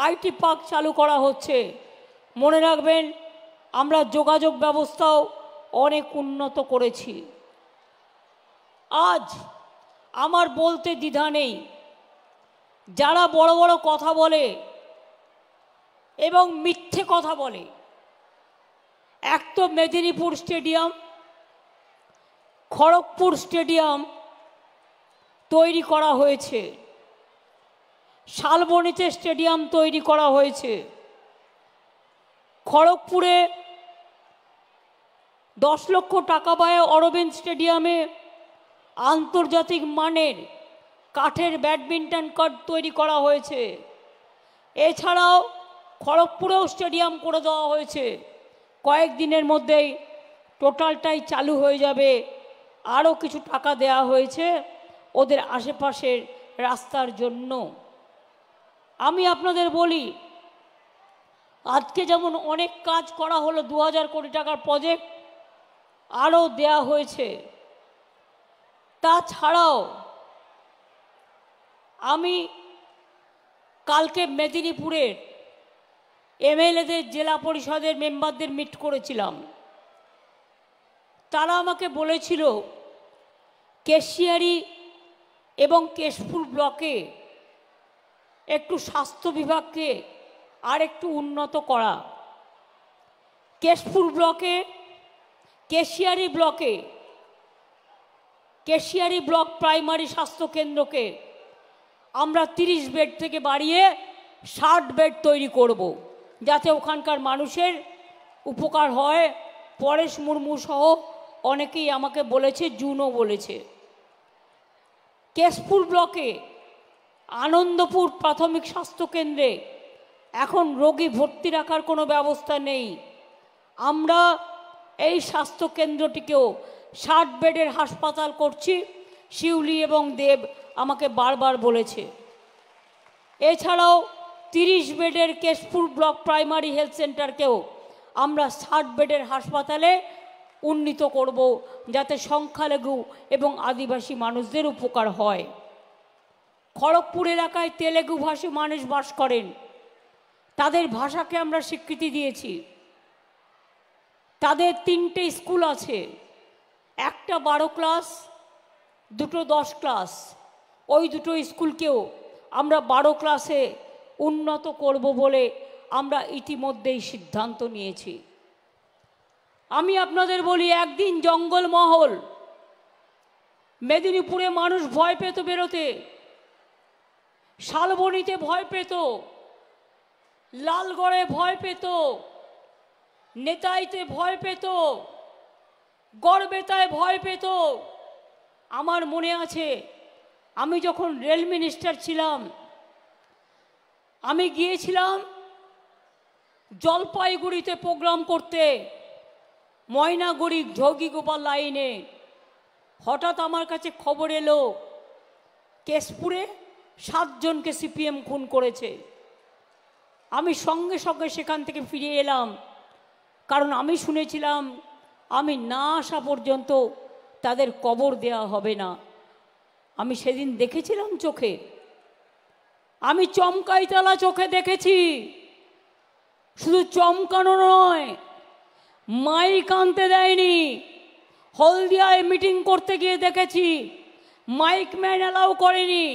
আইটি পার্ক চালু করা হচ্ছে। মনে রাখবেন, আমরা যোগাযোগ ব্যবস্থাও অনেক উন্নত করেছি। আজ আমার বলতে দ্বিধা নেই, যারা বড় বড় কথা বলে এবং মিথ্যে কথা বলে, এক তো মেদিনীপুর স্টেডিয়াম, খড়গপুর স্টেডিয়াম তৈরি করা হয়েছে, শালবনীতে স্টেডিয়াম তৈরি করা হয়েছে, খড়গপুরে 10 লক্ষ টাকা ব্যয়ে অরবিন্দ স্টেডিয়ামে আন্তর্জাতিক মানের কাঠের ব্যাডমিন্টন কোর্ট তৈরি করা হয়েছে। এছাড়াও খড়গপুরেও স্টেডিয়াম করে দেওয়া হয়েছে। কয়েকদিনের মধ্যেই টোটালটাই চালু হয়ে যাবে। আরও কিছু টাকা দেওয়া হয়েছে ওদের আশেপাশের রাস্তার জন্য। আমি আপনাদের বলি, আজকে যেমন অনেক কাজ করা হলো, 2000 কোটি টাকার প্রজেক্ট আরও দেয়া হয়েছে। তাছাড়াও আমি কালকে মেদিনীপুরের এমএলএদের, জেলা পরিষদের মেম্বারদের মিট করেছিলাম। তারা আমাকে বলেছিল কেশিয়ারি এবং কেশপুর ব্লকে একটু স্বাস্থ্য বিভাগকে আর একটু উন্নত করা। কেশপুর ব্লকে, কেশিয়ারি ব্লক প্রাইমারি স্বাস্থ্য কেন্দ্রকে আমরা 30 বেড থেকে বাড়িয়ে 60 বেড তৈরি করব, যাতে ওখানকার মানুষের উপকার হয়। পরেশ মুর্মু সহ অনেকেই আমাকে বলেছে, জুনও বলেছে। কেশপুর ব্লকে আনন্দপুর প্রাথমিক স্বাস্থ্য কেন্দ্রে এখন রোগী ভর্তি রাখার কোনো ব্যবস্থা নেই। আমরা এই স্বাস্থ্য কেন্দ্রটিকেও 60 বেডের হাসপাতাল করছি, শিউলি এবং দেব আমাকে বারবার বলেছে। এছাড়াও 30 বেডের কেশপুর ব্লক প্রাইমারি হেলথ সেন্টারকেও আমরা 60 বেডের হাসপাতালে উন্নীত করব, যাতে সংখ্যালঘু এবং আদিবাসী মানুষদের উপকার হয়। খড়গপুর এলাকায় তেলেগু ভাষী মানুষ বাস করেন, তাদের ভাষাকে আমরা স্বীকৃতি দিয়েছি। তাদের 3টে স্কুল আছে, একটা 12 ক্লাস, দুটো 10 ক্লাস। ওই দুটো স্কুলকেও আমরা 12 ক্লাসে উন্নত করব বলে আমরা ইতিমধ্যেই সিদ্ধান্ত নিয়েছি। আমি আপনাদের বলি, একদিন জঙ্গলমহল, মেদিনীপুরে মানুষ ভয় পেত বেরোতে, শালবনীতে ভয় পেত, লালগড়ে ভয় পেত, নেতাইতে ভয় পেত, গড়বেতায় ভয় পেত। আমার মনে আছে, আমি যখন রেল মিনিস্টার ছিলাম, আমি গিয়েছিলাম জলপাইগুড়িতে প্রোগ্রাম করতে, ময়নাগুড়ি যোগীগোপাল লাইনে। হঠাৎ আমার কাছে খবর এলো কেশপুরে 7 জনকে সিপিএম খুন করেছে। আমি সঙ্গে সঙ্গে সেখান থেকে ফিরে এলাম, কারণ আমি শুনেছিলাম আমি না আসা পর্যন্ত তাদের কবর দেয়া হবে না। আমি সেদিন দেখেছিলাম চোখে, আমি চমকাইতলা চোখে দেখেছি। শুধু চমকানো নয়, মাইক আনতে দেয়নি। হলদিয়ায় মিটিং করতে গিয়ে দেখেছি মাইক ম্যান অ্যালাউ করেনি,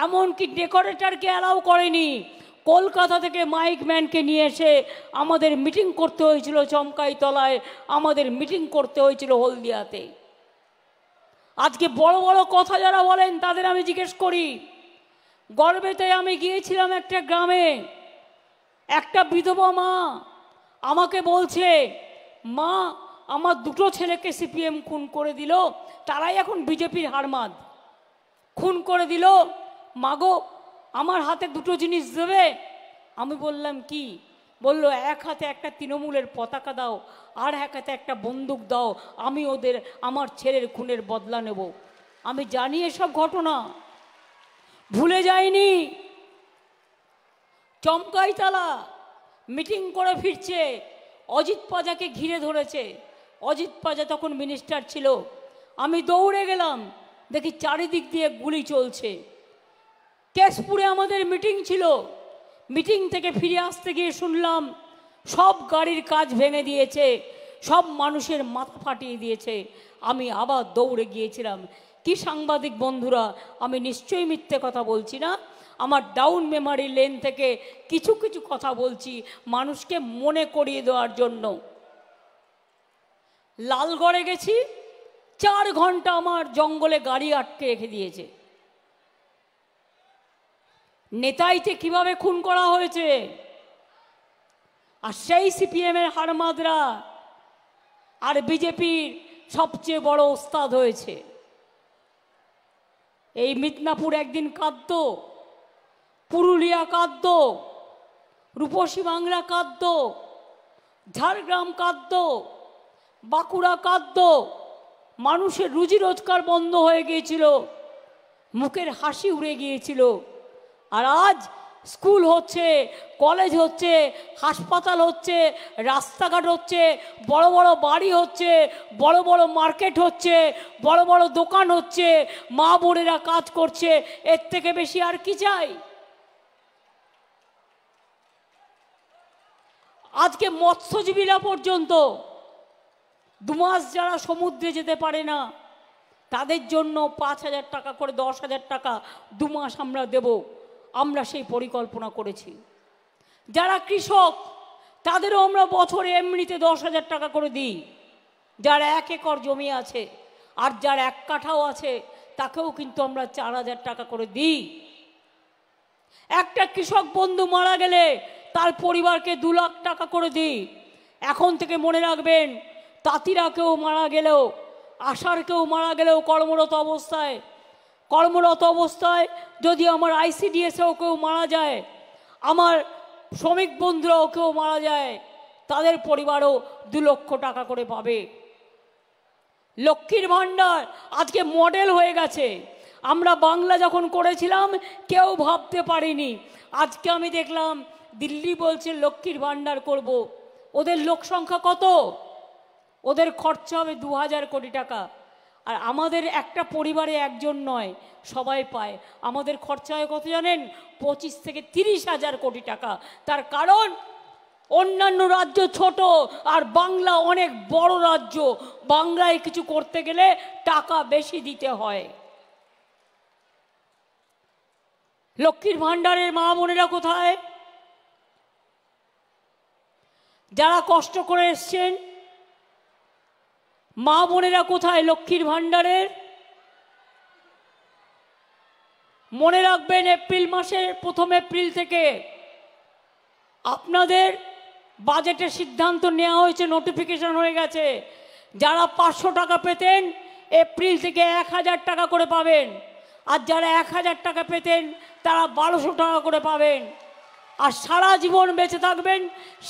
এমনকি ডেকোরেটরকে অ্যালাউ করেনি। কলকাতা থেকে মাইক ম্যানকে নিয়ে এসে আমাদের মিটিং করতে হয়েছিল চমকাইতলায়, আমাদের মিটিং করতে হয়েছিল হলদিয়াতে। আজকে বড় বড় কথা যারা বলেন তাদের আমি জিজ্ঞেস করি, গর্বেতে আমি গিয়েছিলাম একটা গ্রামে, একটা বিধবা মা আমাকে বলছে, মা আমার 2টো ছেলেকে সিপিএম খুন করে দিল, তারাই এখন বিজেপির হারমাদ। খুন করে দিল, মাগো আমার হাতে 2টো জিনিস দেবে। আমি বললাম কি? বলল, এক হাতে একটা তৃণমূলের পতাকা দাও, আর এক হাতে একটা বন্দুক দাও, আমি আমার ছেলের খুনের বদলা নেব। আমি জানি এসব ঘটনা, ভুলে যাইনি। চমকাইতলা মিটিং করে ফিরছে, অজিত পাজাকে ঘিরে ধরেছে। অজিত পাজা তখন মিনিস্টার ছিল। আমি দৌড়ে গেলাম, দেখি চারিদিক দিয়ে গুলি চলছে। কেশপুরে আমাদের মিটিং ছিল, মিটিং থেকে ফিরে আসতে গিয়ে শুনলাম সব গাড়ির কাজ ভেঙে দিয়েছে, সব মানুষের মাথা ফাটিয়ে দিয়েছে। আমি আবার দৌড়ে গিয়েছিলাম। কি সাংবাদিক বন্ধুরা, আমি নিশ্চয়ই মিথ্যে কথা বলছি না। আমার ডাউন মেমারি লেন থেকে কিছু কিছু কথা বলছি মানুষকে মনে করিয়ে দেওয়ার জন্য। লালগড়ে গেছি, 4 ঘন্টা আমার জঙ্গলে গাড়ি আটকে রেখে দিয়েছে। নেতাইতে কিভাবে খুন করা হয়েছে, আর সেই সিপিএমের হারমাদরা আর বিজেপির সবচেয়ে বড় ওস্তাদ হয়েছে। এই মিদনাপুর একদিন কাঁদত, পুরুলিয়া কাঁদত, রূপসী বাংলা কাঁদত, ঝাড়গ্রাম কাঁদত, বাঁকুড়া কাঁদত। মানুষের রুজি রোজগার বন্ধ হয়ে গিয়েছিল, মুখের হাসি উড়ে গিয়েছিল। আর আজ স্কুল হচ্ছে, কলেজ হচ্ছে, হাসপাতাল হচ্ছে, রাস্তাঘাট হচ্ছে, বড় বড় বাড়ি হচ্ছে, বড় বড় মার্কেট হচ্ছে, বড় বড় দোকান হচ্ছে, মা বোনেরা কাজ করছে। এর থেকে বেশি আর কি চাই? আজকে মৎস্যজীবীরা পর্যন্ত 2 মাস যারা সমুদ্রে যেতে পারে না, তাদের জন্য 5,000 টাকা করে, 10,000 টাকা 2 মাস আমরা দেব। আমরা সেই পরিকল্পনা করেছি। যারা কৃষক তাদেরও আমরা বছরে এমনিতে 10,000 টাকা করে দিই। যার 1 একর জমি আছে আর যার 1 কাঠাও আছে তাকেও কিন্তু আমরা 4,000 টাকা করে দিই। একটা কৃষক বন্ধু মারা গেলে তার পরিবারকে 2 লাখ টাকা করে দিই। এখন থেকে মনে রাখবেন, তাঁতিরা কেউ মারা গেলেও, আশার কেউ মারা গেলেও কর্মরত অবস্থায় যদি আমার আইসিডিএসেও কেউ মারা যায়, আমার শ্রমিক বন্ধুরাও কেউ মারা যায়, তাদের পরিবারও 2 লক্ষ টাকা করে পাবে। লক্ষ্মীর ভাণ্ডার আজকে মডেল হয়ে গেছে। আমরা বাংলা যখন করেছিলাম কেউ ভাবতে পারিনি। আজকে আমি দেখলাম দিল্লি বলছে লক্ষ্মীর ভাণ্ডার করব। ওদের লোক সংখ্যা কত? ওদের খরচা হবে 2000 কোটি টাকা। আর আমাদের একটা পরিবারে একজন নয়, সবাই পায়। আমাদের খরচা হয় কত জানেন? 25 থেকে 30,000 কোটি টাকা। তার কারণ অন্যান্য রাজ্য ছোট আর বাংলা অনেক বড় রাজ্য। বাংলায় কিছু করতে গেলে টাকা বেশি দিতে হয়। লক্ষ্মীর ভাণ্ডারের মা বোনেরা কোথায়? যারা কষ্ট করে এসছেন মা বোনেরা কোথায় লক্ষ্মীর ভাণ্ডারের? মনে রাখবেন, এপ্রিল মাসের 1 এপ্রিল থেকে আপনাদের বাজেটের সিদ্ধান্ত নেওয়া হয়েছে, নোটিফিকেশন হয়ে গেছে। যারা 500 টাকা পেতেন এপ্রিল থেকে 1000 টাকা করে পাবেন, আর যারা 1000 টাকা পেতেন তারা 1200 টাকা করে পাবেন। আর সারা জীবন বেঁচে থাকবেন,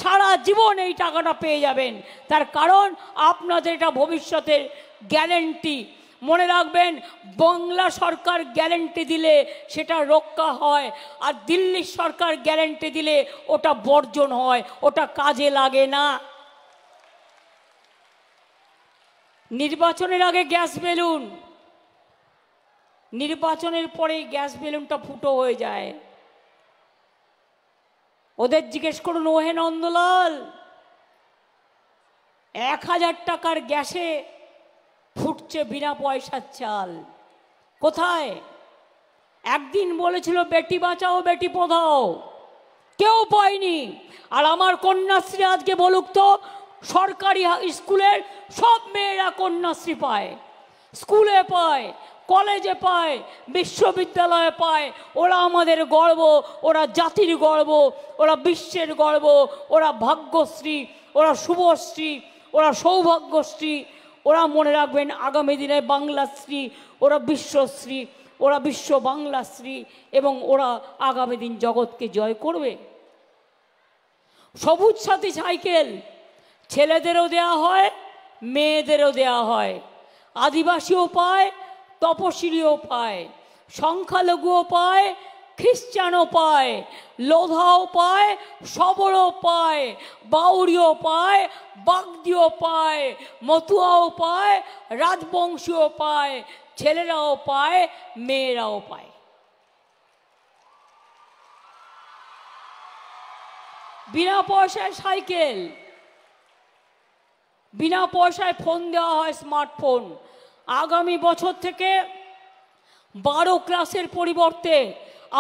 সারা জীবন এই টাকাটা পেয়ে যাবেন। তার কারণ আপনাদের এটা ভবিষ্যতের গ্যারেন্টি। মনে রাখবেন, বাংলা সরকার গ্যারেন্টি দিলে সেটা রক্ষা হয়, আর দিল্লির সরকার গ্যারেন্টি দিলে ওটা বর্জন হয়, ওটা কাজে লাগে না। নির্বাচনের আগে গ্যাস বেলুন, নির্বাচনের পরে গ্যাস বেলুনটা ফুটো হয়ে যায়। ওদের জিজ্ঞেস করুন, ওহে নন্দলাল, 1000 টাকার গ্যাসে ফুটছে বিনা পয়সার চাল। কোথায়? একদিন বলেছিল বেটি বাঁচাও বেটি পড়াও, কেউ পায়নি। আর আমার কন্যাশ্রী আজকে বলুক তো, সরকারি স্কুলের সব মেয়েরা কন্যাশ্রী পায়, স্কুলে পায়, কলেজে পায়, বিশ্ববিদ্যালয়ে পায়। ওরা আমাদের গর্ব, ওরা জাতির গর্ব, ওরা বিশ্বের গর্ব, ওরা ভাগ্যশ্রী, ওরা শুভশ্রী, ওরা সৌভাগ্যশ্রী। ওরা মনে রাখবেন আগামী দিনে বাংলাশ্রী, ওরা বিশ্বশ্রী, ওরা বিশ্ব বাংলাশ্রী, এবং ওরা আগামী দিন জগৎকে জয় করবে। সবুজ সাথী সাইকেল ছেলেদেরও দেয়া হয়, মেয়েদেরও দেয়া হয়। আদিবাসীও পায়, তপশিলীও পায়, সংখ্যালঘুও পায়, খ্রিস্টানও পায়, লোধাও পায়, সবরও পায়, বাউরিও পায়, বাগদিও পায়, মতুয়াও পায়, রাজবংশীও পায়, ছেলেরাও পায়, মেয়েরাও পায়। বিনা পয়সায় সাইকেল, বিনা পয়সায় ফোন দেওয়া হয়, স্মার্টফোন। আগামী বছর থেকে 12 ক্লাসের পরিবর্তে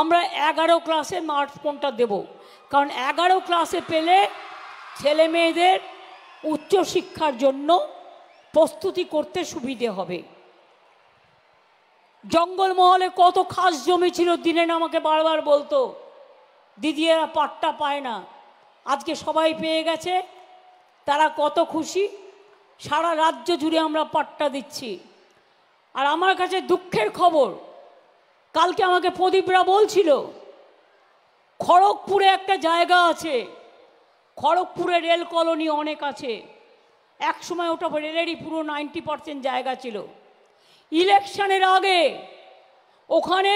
আমরা 11 ক্লাসে স্মার্টফোনটা দেব, কারণ 11 ক্লাসে পেলে ছেলে মেয়েদের উচ্চশিক্ষার জন্য প্রস্তুতি করতে সুবিধে হবে। জঙ্গলমহলে কত খাস জমি ছিল, দিনেন আমাকে বারবার বলতো দিদি এরা পাট্টা পায় না, আজকে সবাই পেয়ে গেছে, তারা কত খুশি। সারা রাজ্য জুড়ে আমরা পাট্টা দিচ্ছি। আর আমার কাছে দুঃখের খবর, কালকে আমাকে প্রদীপরা বলছিল খড়গপুরে একটা জায়গা আছে, খড়গপুরে রেল কলোনি অনেক আছে, এক সময় ওটা রেলেরই পুরো 90% জায়গা ছিল। ইলেকশনের আগে ওখানে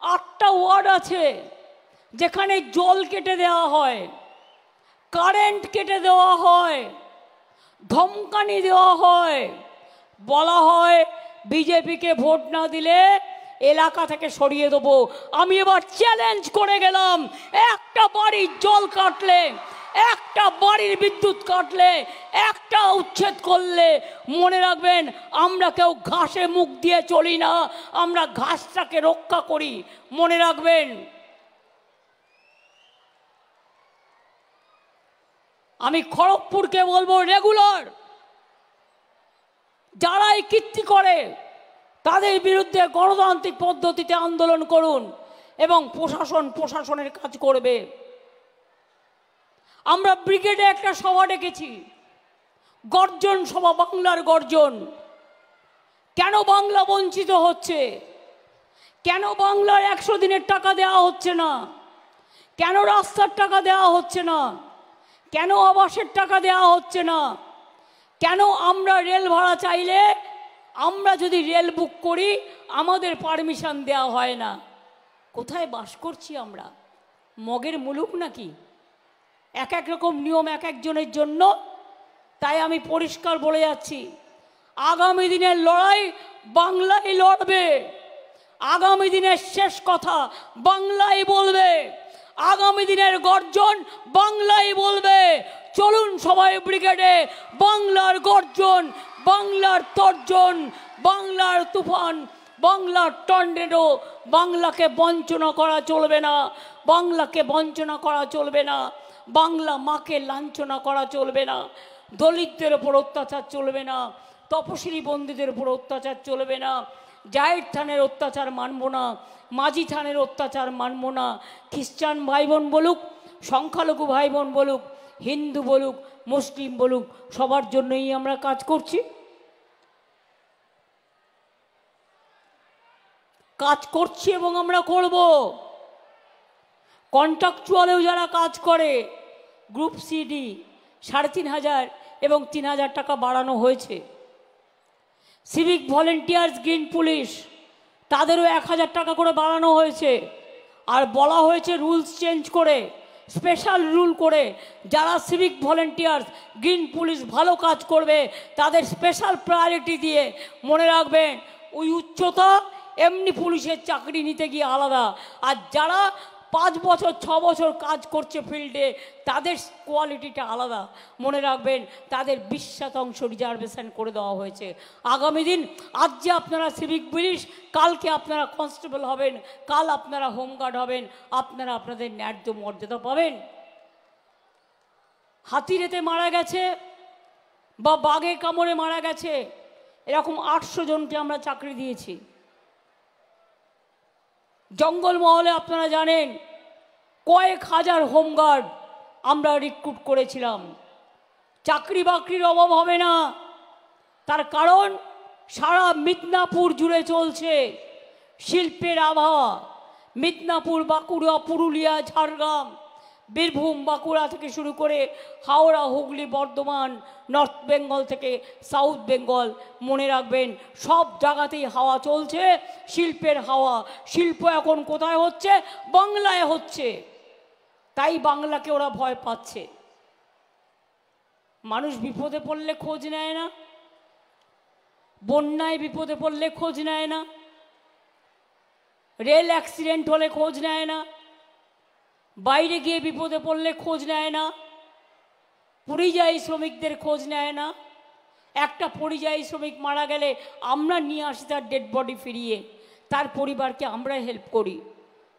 8টা ওয়ার্ড আছে যেখানে জল কেটে দেওয়া হয়, কারেন্ট কেটে দেওয়া হয়, ধমকানি দেওয়া হয়, বলা হয় বিজেপিকে ভোট না দিলে এলাকা থেকে সরিয়ে দেবো। আমি এবার চ্যালেঞ্জ করে গেলাম, একটা বাড়ির জল কাটলে, একটা বাড়ির বিদ্যুৎ কাটলে, একটা উচ্ছেদ করলে, মনে রাখবেন আমরা কেউ ঘাসে মুখ দিয়ে চলি না, আমরা ঘাসটাকে রক্ষা করি, মনে রাখবেন। আমি খড়গপুরকে বলবো রেগুলার যারাই কীর্তি করে তাদের বিরুদ্ধে গণতান্ত্রিক পদ্ধতিতে আন্দোলন করুন এবং প্রশাসনের কাজ করবে। আমরা ব্রিগেডে একটা সভা ডেকেছি, গর্জন সভা, বাংলার গর্জন। কেন বাংলা বঞ্চিত হচ্ছে? কেন বাংলার 100 দিনের টাকা দেওয়া হচ্ছে না? কেন রাস্তার টাকা দেওয়া হচ্ছে না? কেন আবাসের টাকা দেওয়া হচ্ছে না? কেন আমরা রেল ভাড়া চাইলে, আমরা যদি রেল বুক করি আমাদের পারমিশন দেওয়া হয় না? কোথায় বাস করছি আমরা? মগের মুলুক নাকি? এক এক রকম নিয়ম এক একজনের জন্য। তাই আমি পরিষ্কার বলে যাচ্ছি, আগামী দিনের লড়াই বাংলাই লড়বে, আগামী দিনের শেষ কথা বাংলাই বলবে, আগামী দিনের গর্জন বাংলাই বলবে। চলুন সবাই ব্রিগেডে, বাংলার গর্জন, বাংলার তর্জন, বাংলার তুফান, বাংলার টর্নেডো। বাংলাকে বঞ্চনা করা চলবে না, বাংলাকে বঞ্চনা করা চলবে না, বাংলা মাকে লাঞ্ছনা করা চলবে না, দলিতদের ওপর অত্যাচার চলবে না, তপশিলি বন্দীদের উপর অত্যাচার চলবে না, জায়ের থানের অত্যাচার মানব না, মাঝি থানের অত্যাচার মানব না। খ্রিস্টান ভাই বোন বলুক, সংখ্যালঘু ভাই বোন বলুক, হিন্দু বলুক, মুসলিম বলুক, সবার জন্যই আমরা কাজ করছি, এবং আমরা করব। কন্ট্রাকচুয়ালেও যারা কাজ করে, গ্রুপ সিডি 3,500 এবং 3,000 টাকা বাড়ানো হয়েছে। সিভিক ভলেন্টিয়ার্স, গ্রিন পুলিশ, তাদেরও 1,000 টাকা করে বাড়ানো হয়েছে। আর বলা হয়েছে রুলস চেঞ্জ করে, স্পেশাল রুল করে, যারা সিভিক ভলেন্টিয়ার্স, গ্রিন পুলিশ ভালো কাজ করবে তাদের স্পেশাল প্রায়োরিটি দিয়ে। মনে রাখবেন, ওই উচ্চতা এমনি পুলিশের চাকরি নিতে গিয়ে আলাদা, আর যারা 5 বছর 6 বছর কাজ করছে ফিল্ডে তাদের কোয়ালিটিটা আলাদা। মনে রাখবেন, তাদের 20% রিজার্ভেশন করে দেওয়া হয়েছে। আগামী দিন, আজ যে আপনারা সিভিক পুলিশ, কালকে আপনারা কনস্টেবল হবেন, কাল আপনারা হোমগার্ড হবেন, আপনারা আপনাদের ন্যায্য মর্যাদা পাবেন। হাতিরেতে মারা গেছে বা বাঘে কামড়ে মারা গেছে এরকম 800 জনকে আমরা চাকরি দিয়েছি। জঙ্গলমহলে আপনারা জানেন কয়েক হাজার হোমগার্ড আমরা রিক্রুট করেছিলাম। চাকরি বাকরির অভাব হবে না, তার কারণ সারা মিদনাপুর জুড়ে চলছে শিল্পের আবহাওয়া। মিদনাপুর, বাঁকুড়া, পুরুলিয়া, ঝাড়গ্রাম, বীরভূম বাঁকুড়া থেকে শুরু করে হাওড়া হুগলি বর্ধমান নর্থ বেঙ্গল থেকে সাউথ বেঙ্গল, মনে রাখবেন সব জায়গাতেই হাওয়া চলছে, শিল্পের হাওয়া। শিল্প এখন কোথায় হচ্ছে? বাংলায় হচ্ছে। তাই বাংলাকে ওরা ভয় পাচ্ছে। মানুষ বিপদে পড়লে খোঁজ নেয় না, বন্যায় বিপদে পড়লে খোঁজ নেয় না, রেল অ্যাক্সিডেন্ট হলে খোঁজ নেয় না, বাইরে গিয়ে বিপদে পড়লে খোঁজ নেয় না, পরিযায়ী শ্রমিকদের খোঁজ নেয় না। একটা পরিযায়ী শ্রমিক মারা গেলে আমরা নিয়ে আসি তার ডেড বডি ফিরিয়ে, তার পরিবারকে আমরা হেল্প করি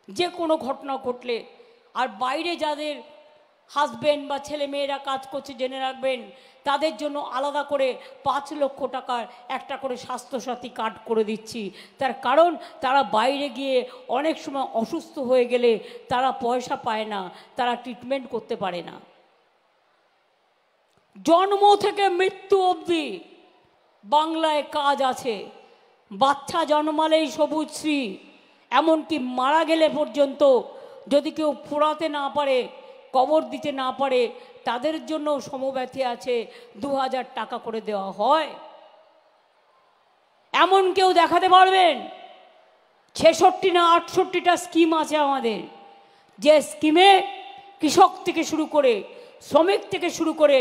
যে কোনো ঘটনা ঘটলে। আর বাইরে যাদের হাজব্যান্ড বা ছেলে মেয়েরা কাজ করছে, জেনে রাখবেন তাদের জন্য আলাদা করে 5 লক্ষ টাকার একটা করে স্বাস্থ্যসাথী কার্ড করে দিচ্ছি। তার কারণ তারা বাইরে গিয়ে অনেক সময় অসুস্থ হয়ে গেলে তারা পয়সা পায় না, তারা ট্রিটমেন্ট করতে পারে না। জন্ম থেকে মৃত্যু অবধি বাংলায় কাজ আছে। বাচ্চা জন্মালেই সবুজশ্রী, এমনকি মারা গেলে পর্যন্ত যদি কেউ পোড়াতে না পারে, কবর দিতে না পারে, তাদের জন্য সমব্যথী আছে, 2000 টাকা করে দেওয়া হয়। এমন কেউ দেখাতে পারবেন? 66 না 68টা স্কিম আছে আমাদের, যে স্কিমে কৃষক থেকে শুরু করে শ্রমিক থেকে শুরু করে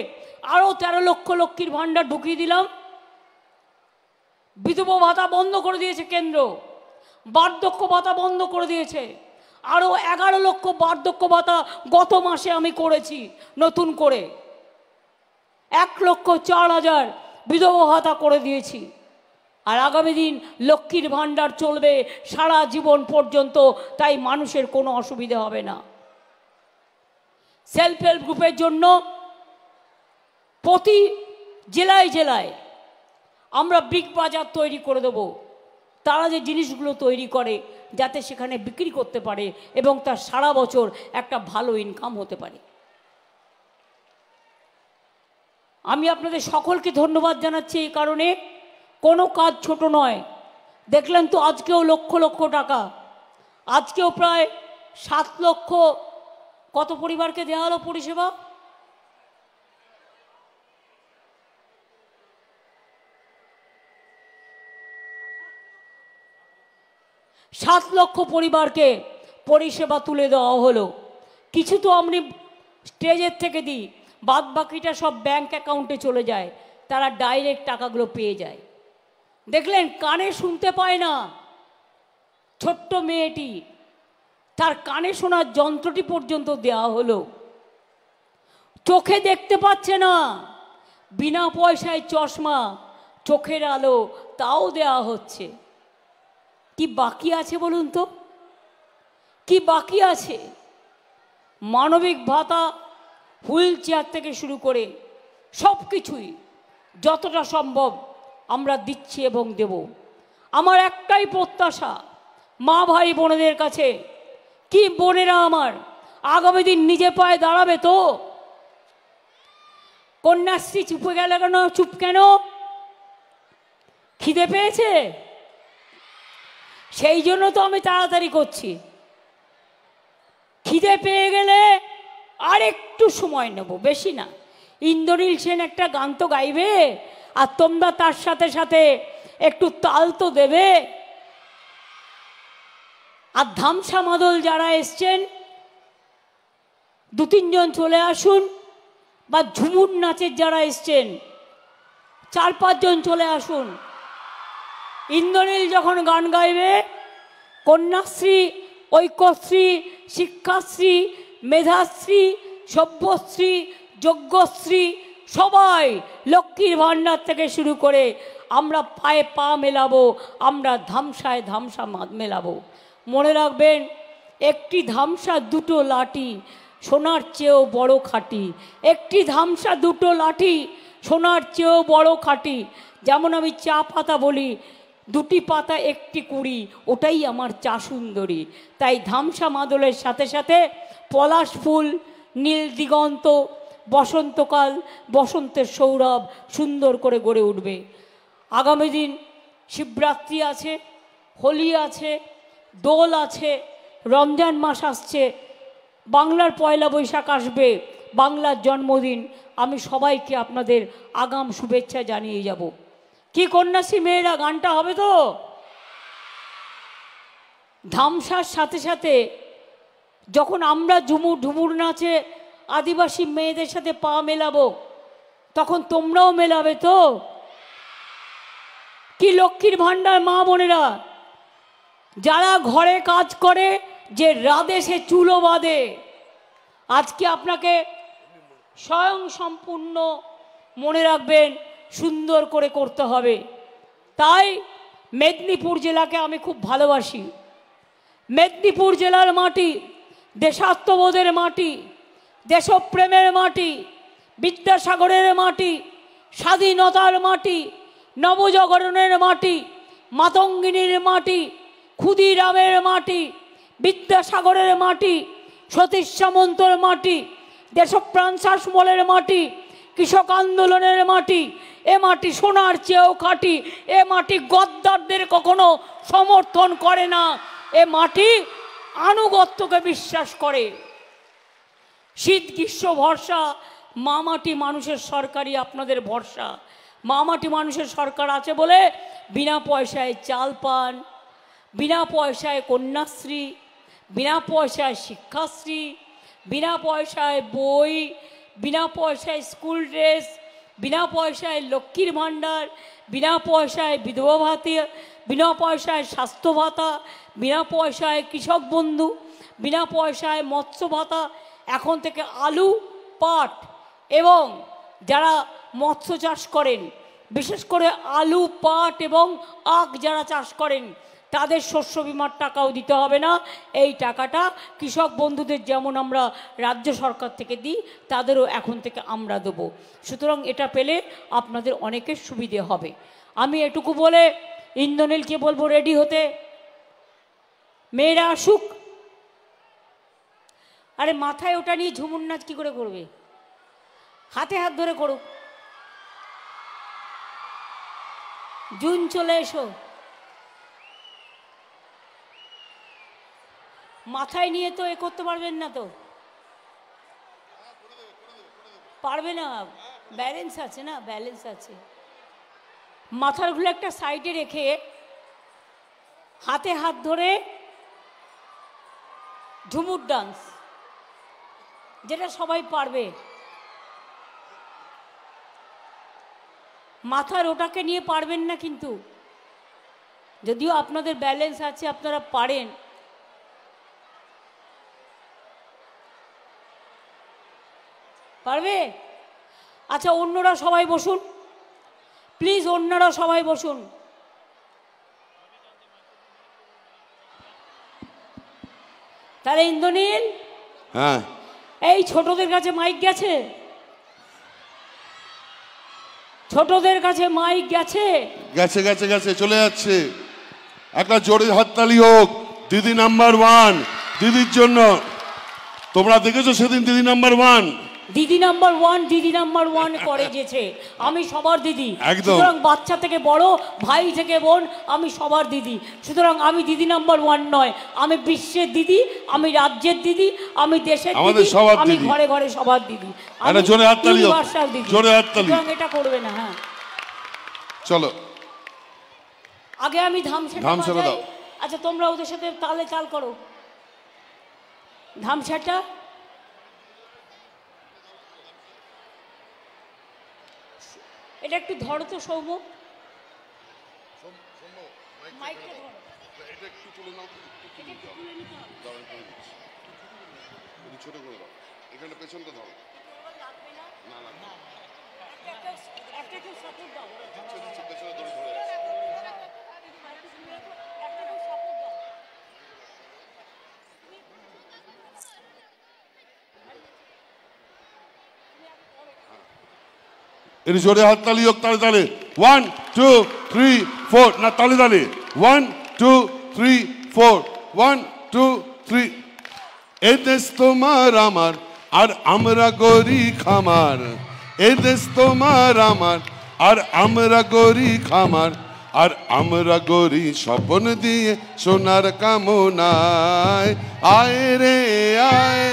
আরও 13 লক্ষ লক্ষ্মীর ভাণ্ডার ঢুকিয়ে দিলাম। বিধবা ভাতা বন্ধ করে দিয়েছে কেন্দ্র, বার্ধক্য ভাতা বন্ধ করে দিয়েছে। আরও 11 লক্ষ বার্ধক্য ভাতা গত মাসে আমি করেছি নতুন করে, 1,04,000 বিধবা ভাতা করে দিয়েছি। আর আগামী দিন লক্ষ্মীর ভাণ্ডার চলবে সারা জীবন পর্যন্ত, তাই মানুষের কোনো অসুবিধা হবে না। সেলফ হেল্প গ্রুপের জন্য প্রতি জেলায় জেলায় আমরা বিগ বাজার তৈরি করে দেব। তারা যে জিনিসগুলো তৈরি করে যাতে সেখানে বিক্রি করতে পারে এবং তার সারা বছর একটা ভালো ইনকাম হতে পারে। আমি আপনাদের সকলকে ধন্যবাদ জানাচ্ছি এই কারণে, কোনো কাজ ছোট নয়। দেখলেন তো আজকেও লক্ষ লক্ষ টাকা, আজকেও প্রায় 7 লক্ষ কত পরিবারকে দেওয়া হলো পরিষেবা? 7 লক্ষ পরিবারকে পরিষেবা তুলে দেওয়া হলো। কিছু তো আমি স্টেজের থেকে দিই, বাদ বাকিটা সব ব্যাংক অ্যাকাউন্টে চলে যায়, তারা ডাইরেক্ট টাকাগুলো পেয়ে যায়। দেখলেন কানে শুনতে পায় না ছোট্ট মেয়েটি, তার কানে শোনার যন্ত্রটি পর্যন্ত দেওয়া হলো। চোখে দেখতে পাচ্ছে না, বিনা পয়সায় চশমা, চোখের আলো তাও দেওয়া হচ্ছে। কি বাকি আছে বলুন তো? কি বাকি আছে? মানবিক ভাতা, হুইল চেয়ার থেকে শুরু করে সব কিছুই যতটা সম্ভব আমরা দিচ্ছি এবং দেব। আমার একটাই প্রত্যাশা মা ভাই বোনেদের কাছে, কি বোনেরা আমার আগামী দিন নিজে পায়ে দাঁড়াবে তো? কন্যাশ্রী চুপে গেল কেন? চুপ কেন? খিদে পেয়েছে? সেই জন্য তো আমি তাড়াতাড়ি করছি। খিদে পেয়ে গেলে আর একটু সময় নেব, বেশি না। ইন্দ্রনীল সেন একটা গান তো গাইবে, আর তোমরা তার সাথে সাথে একটু তাল তো দেবে। আর ধামসা মাদল যারা এসছেন 2-3 জন চলে আসুন, বা ঝুমুর নাচের যারা এসছেন 4-5 জন চলে আসুন। ইন্দ্রনীল যখন গান গাইবে, কন্যাশ্রী, ঐক্যশ্রী, শিক্ষাশ্রী, মেধাশ্রী, সভ্যশ্রী, যজ্ঞশ্রী, সবাই লক্ষ্মীর ভাণ্ডার থেকে শুরু করে আমরা পায়ে পা মেলাবো, আমরা ধামসায় ধামসা মেলাবো। মনে রাখবেন, একটি ধামসা 2টো লাঠি সোনার চেয়েও বড় খাঁটি। একটি ধামসা 2টো লাঠি সোনার চেয়েও বড় খাঁটি। যেমন আমি চা পাতা বলি, 2টি পাতা 1টি কুড়ি, ওটাই আমার চা সুন্দরী। তাই ধামসা মাদলের সাথে সাথে পলাশ ফুল, নীল দিগন্ত, বসন্তকাল, বসন্তের সৌরভ সুন্দর করে গড়ে উঠবে। আগামী দিন শিবরাত্রি আছে, হোলি আছে, দোল আছে, রমজান মাস আসছে। বাংলার পয়লা বৈশাখ আসবে, বাংলার জন্মদিন, আমি সবাইকে আপনাদের আগাম শুভেচ্ছা জানিয়ে যাব। কি কন্যাশ্রী মেয়েরা গানটা হবে তো? ধামসার সাথে সাথে যখন আমরা ঝুমুর ঝুমুর নাচে আদিবাসী মেয়েদের সাথে পা মেলাবো, তখন তোমরাও মেলাবে তো? কি লক্ষ্মীর ভাণ্ডার মা বোনেরা, যারা ঘরে কাজ করে, যে রাধে সে চুলো বাঁধে, আজকে আপনাকে স্বয়ং সম্পূর্ণ মনে রাখবেন, সুন্দর করে করতে হবে। তাই মেদিনীপুর জেলাকে আমি খুব ভালোবাসি। মেদিনীপুর জেলার মাটি দেশাত্মবোধের মাটি, দেশপ্রেমের মাটি, বিদ্যাসাগরের মাটি, স্বাধীনতার মাটি, নবজাগরণের মাটি, মাতঙ্গিনীর মাটি, ক্ষুদিরামের মাটি, বিদ্যাসাগরের মাটি, সতীশ সামন্তর মাটি, দেশপ্রাণ শাসমলের মাটি, কৃষক আন্দোলনের মাটি। এ মাটি সোনার চেয়েও খাঁটি। এ মাটি গদ্দারদের কখনো সমর্থন করে না। এ মাটি আনুগত্যকে বিশ্বাস করে। শীত গ্রীষ্ম ভরসা মা মাটি মানুষের সরকারই আপনাদের ভরসা। মা মাটি মানুষের সরকার আছে বলে বিনা পয়সায় চাল পান, বিনা পয়সায় কন্যাশ্রী, বিনা পয়সায় শিক্ষাশ্রী, বিনা পয়সায় বই, বিনা পয়সায় স্কুল ড্রেস, বিনা পয়সায় লক্ষ্মীর ভাণ্ডার, বিনা পয়সায় বিধবা ভাতা, বিনা পয়সায় স্বাস্থ্য ভাতা, বিনা পয়সায় কৃষক বন্ধু, বিনা পয়সায় মৎস্য ভাতা। এখন থেকে আলু, পাট এবং যারা মৎস্য চাষ করেন, বিশেষ করে আলু, পাট এবং আখ যারা চাষ করেন, তাদের শস্য বিমার টাকাও দিতে হবে না। এই টাকাটা কৃষক বন্ধুদের যেমন আমরা রাজ্য সরকার থেকে দিই, তাদেরও এখন থেকে আমরা দেবো। সুতরাং এটা পেলে আপনাদের অনেকের সুবিধে হবে। আমি এটুকু বলে ইন্দ্রনীলকে বলবো রেডি হতে। মেয়েরা আসুক। আরে মাথায় ওটা নিয়ে ঝুমুর নাচ কী করে করবে? হাতে হাত ধরে করুক। জুন চলে এসো। মাথায় নিয়ে তো এ করতে পারবেন না, তো পারবে না, ব্যালেন্স আছে না, ব্যালেন্স আছে। মাথারগুলো একটা সাইডে রেখে হাতে হাত ধরে ঝুমুর ডান্স, যেটা সবাই পারবে। মাথার ওটাকে নিয়ে পারবেন না, কিন্তু যদিও আপনাদের ব্যালেন্স আছে, আপনারা পারেন। পারবে? আচ্ছা, অন্যরা সবাই বসুন প্লিজ, অন্যরা সবাই বসুন। তাহলে ইন্দ্রনীল,
হ্যাঁ,
এই ছোটদের কাছে মাইক গেছে? ছোটদের কাছে মাইক গেছে?
গেছে গেছে গেছে, চলে যাচ্ছে। একটা জোরে হাততালি হোক দিদি নাম্বার 1 দিদির জন্য। তোমরা দেখেছো সেদিন দিদি নাম্বার 1,
দিদি নাম্বার 1, দিদি নাম্বার 1 করে গেছে। আমি সবার দিদি, সুতরাং বাচ্চা থেকে বড়, ভাই থেকে বোন, আমি সবার দিদি। সুতরাং আমি দিদি নাম্বার 1 নয়, আমি বিশ্বের দিদি, আমি রাজ্যের দিদি, আমি দেশের দিদি, আমি ঘরে ঘরে সবার দিদি।
আরে জোরে হাততালি হোক, জোরে হাততালি।
সুতরাং এটা করবে না। হ্যাঁ,
চলো
আগে আমি ধামসাটা দাও। আচ্ছা, তোমরা ওদের সাথে তালে চাল করো। ধামসাটা এটা একটু ধরো তো সৌম, মাইকটা ধরো। এটা একটু তুলে নাও, এটা একটু তুলে নিতে হবে। ছোট করে দাও, এখানে পেছনটা ধরো। না না না, একটা কেউ সাপোর্ট দাও। পেছনে দড়ি ধরে আছে। একটা কেউ সাপোর্ট দাও।
এর জোরে হাততালি হোক, তালে তালে। 1 2 3 4, না তালে তালে। 1 2 3 4, 1 2 3। এ দেশ তোমার আমার, আর আমরা গরি খামার। এ দেশ তোমার আমার, আর আমরা গরি খামার। আর আমরা গড়ি স্বপ্ন দিয়ে সোনার কামনায়। আয় রে আয়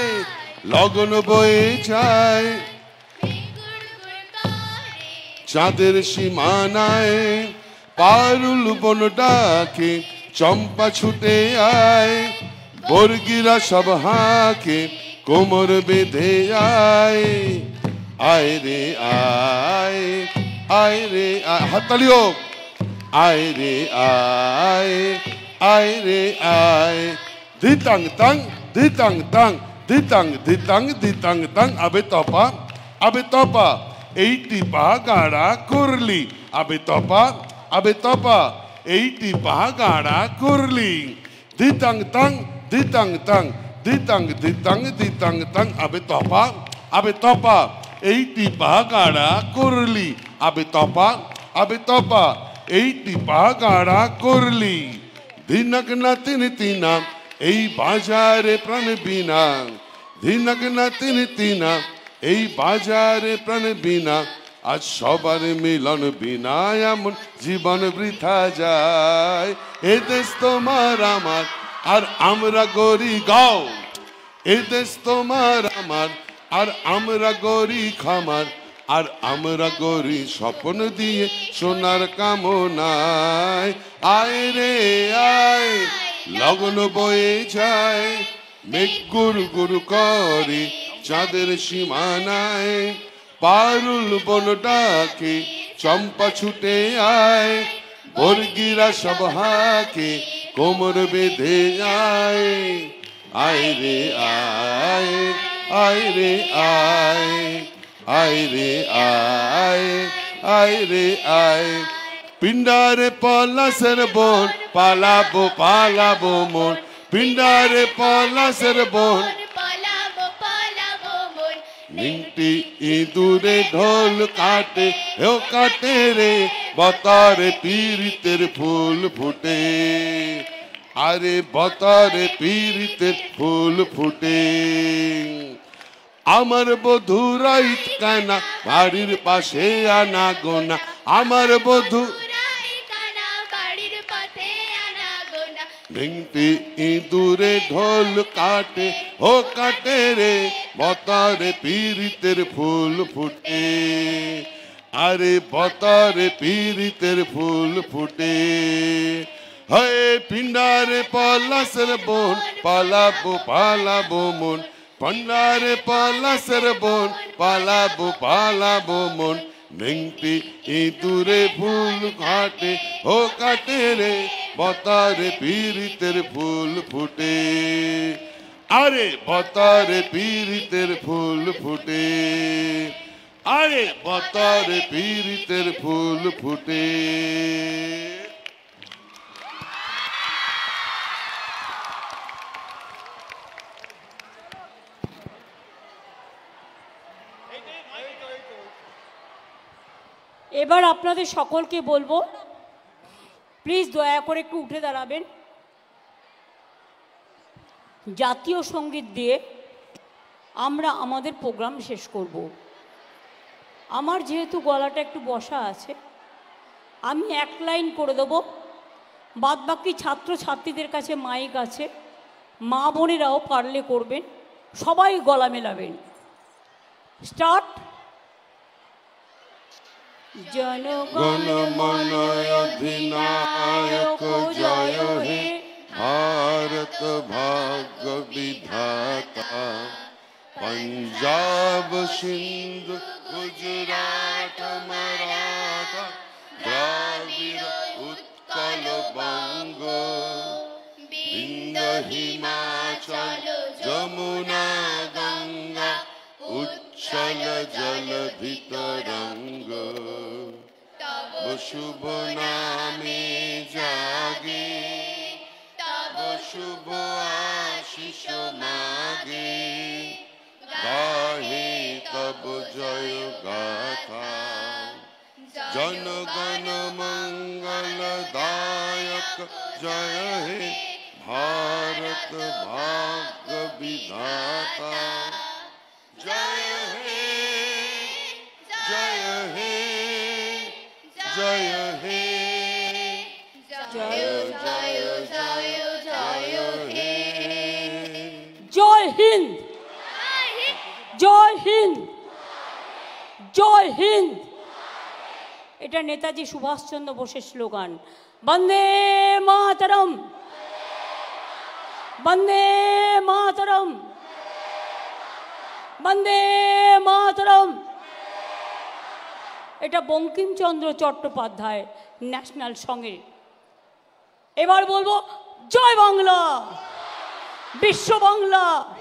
লগন বয়ে যায় চাঁদের সীমানায়, পারুল বন ডাকে চম্পা ছুটে আয়, বর্গিরা সব হাঁকে কোমর বেঁধে আয়। আয় রে আয়, আয় রে আয়, হাততালি হোক। আয় রে আয়, আয় রে আয়, ধিতাং তাং ধিতাং তাং ধিতাং ধিতাং ধিতাং তাং। আবে তপা এইটি পা গাড়া করলি, আবে তপা এইটি পা গাড়া করলি। ধিতাং তাং ধিতাং তাং ধিতাং ধিতাং ধিতাং তাং। আবে তপা এইটি পা গাড়া করলি, আবে তপা এইটি পা গাড়া করলি। ধিনক না তিনা এই বাজারে প্রাণ বিনা, ধিনক না তিনা এই বাজারে প্রাণ বিনা। আজ সবার মিলন বিনা এমন জীবন বৃথা যায়। এ দেশ তোমার আমার আর আমরা গড়ি, গাও। এ দেশ তোমার আমার আর আমরা গড়ি খামার, আর আমরা গড়ি স্বপ্ন দিয়ে সোনার কামনায়। আয় রে আয় লগন বয়ে যায়, মেঘ গুরু গুরু করে চাঁদের সীমানায়, পারুল বন ডাকে চম্পা ছুটে আয়, বর্গিরা সব হাঁকে কোমর বেঁধে আয়। আয় রে আয়, আয় রে আয়, আয় রে আয়, আয় রে আয়। পিণ্ডারে পলাশের বোন পালাবো পালাবো মন, পিণ্ডারে পলাশের বোন মিনটি ইঁদুরে ঢোল কাটে, ও কাটে রে বতারে পীড়িতের ফুল ফুটে। আরে বতারে পীড়িতের ফুল ফুটে। আমার বধূ রাইত কানা বাড়ির পাশে আনা গোনা, আমার বধূ মিনটি ইঁদুরে ঢোল কাটে, ও কাটে রে বতারে পীড়িতের ফুল ফুটে। আরে বতারে পীড়িতের ফুল ফুটে। হয়ে পিণ্ডারে পলাশের বোন পালাবো পালাবো মন, পিণ্ডারে পলাশের বোন পালাবো পালাবো মন। মিনটি ইঁদুরে ফুল কাটে, ও কাটে রে বতারে পীড়িতের ফুল ফুটে। আরে বতারে পীড়িতের ফুল ফুটে, আরে বতারে পীড়িতের ফুল ফুটে।
এবার আপনাদের সকলকে বলবো প্লিজ দয়া করে একটু উঠে দাঁড়াবেন। জাতীয় সঙ্গীত দিয়ে আমরা আমাদের প্রোগ্রাম শেষ করব। আমার যেহেতু গলাটা একটু বসা আছে, আমি এক লাইন করে দেবো, বাদবাকি ছাত্রছাত্রীদের কাছে মাইক আছে, মা বোনেরাও পারলে করবেন, সবাই গলা মেলাবেন। স্টার্ট।
জনগণ মন অধিনায়ক জয় হে, ভারত ভাগ্য বিধাতা। पंजाब सिंध गुजरात मराठा द्राविड़ उत्कल बंग विंध्य हिमाचल जमुना गंगा उच्छल जलधि तरंग तब शुभ नामे जागे तब शुभ आशीष मागे गाहे तब जय गाथा जनगण मंगल दायक जय हे भारत भाग्य विधाता जय हे जय हे जय हे
জয় জয় জয় জয় হে। জয় হিন্দ, জয় হিন্দ, জয় হিন্দ। এটা নেতাজি সুভাষচন্দ্র বোসের স্লোগান। বন্দে মাতরম, বন্দে মাতরম, বন্দে মাতরম। এটা বঙ্কিমচন্দ্র চট্টোপাধ্যায় ন্যাশনাল সঙ্গে। এবার বলবো জয় বাংলা, বিশ্ব বাংলা,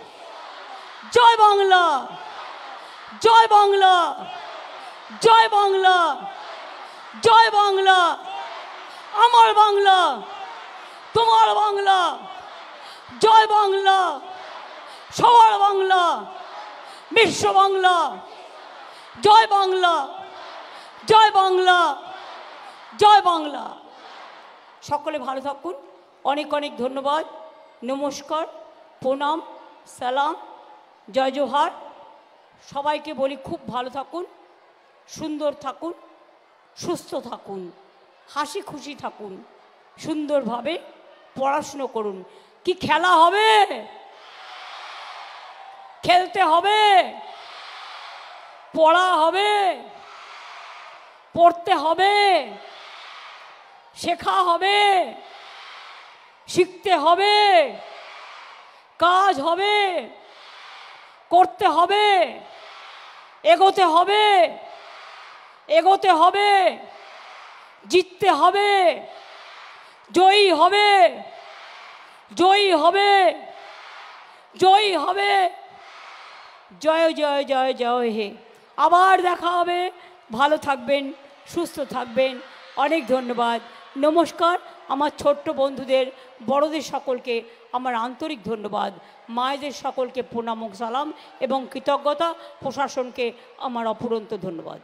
জয় বাংলা, জয় বাংলা, জয় বাংলা, জয় বাংলা। আমার বাংলা, তোমার বাংলা, জয় বাংলা, সবার বাংলা, বিশ্ব বাংলা, জয় বাংলা, জয় বাংলা, জয় বাংলা। সকলে ভালো থাকুন। অনেক অনেক ধন্যবাদ। নমস্কার, প্রণাম, সালাম, জয় জোহার। সবাইকে বলি খুব ভালো থাকুন, সুন্দর থাকুন, সুস্থ থাকুন, হাসি খুশি থাকুন, সুন্দরভাবে পড়াশুনো করুন। কি খেলা হবে? খেলতে হবে, পড়া হবে, পড়তে হবে, শেখা হবে, শিখতে হবে, কাজ হবে, করতে হবে, এগোতে হবে, এগোতে হবে, জিততে হবে, জয়ী হবে, জয়ী হবে, জয়ী হবে। জয় জয় জয় জয় হে। আবার দেখা হবে। ভালো থাকবেন, সুস্থ থাকবেন। অনেক ধন্যবাদ। নমস্কার। আমার ছোট্ট বন্ধুদের, বড়দের সকলকে আমার আন্তরিক ধন্যবাদ। মায়েদের সকলকে প্রণাম ও সালাম এবং কৃতজ্ঞতা। প্রশাসনকে আমার অপুরন্ত ধন্যবাদ।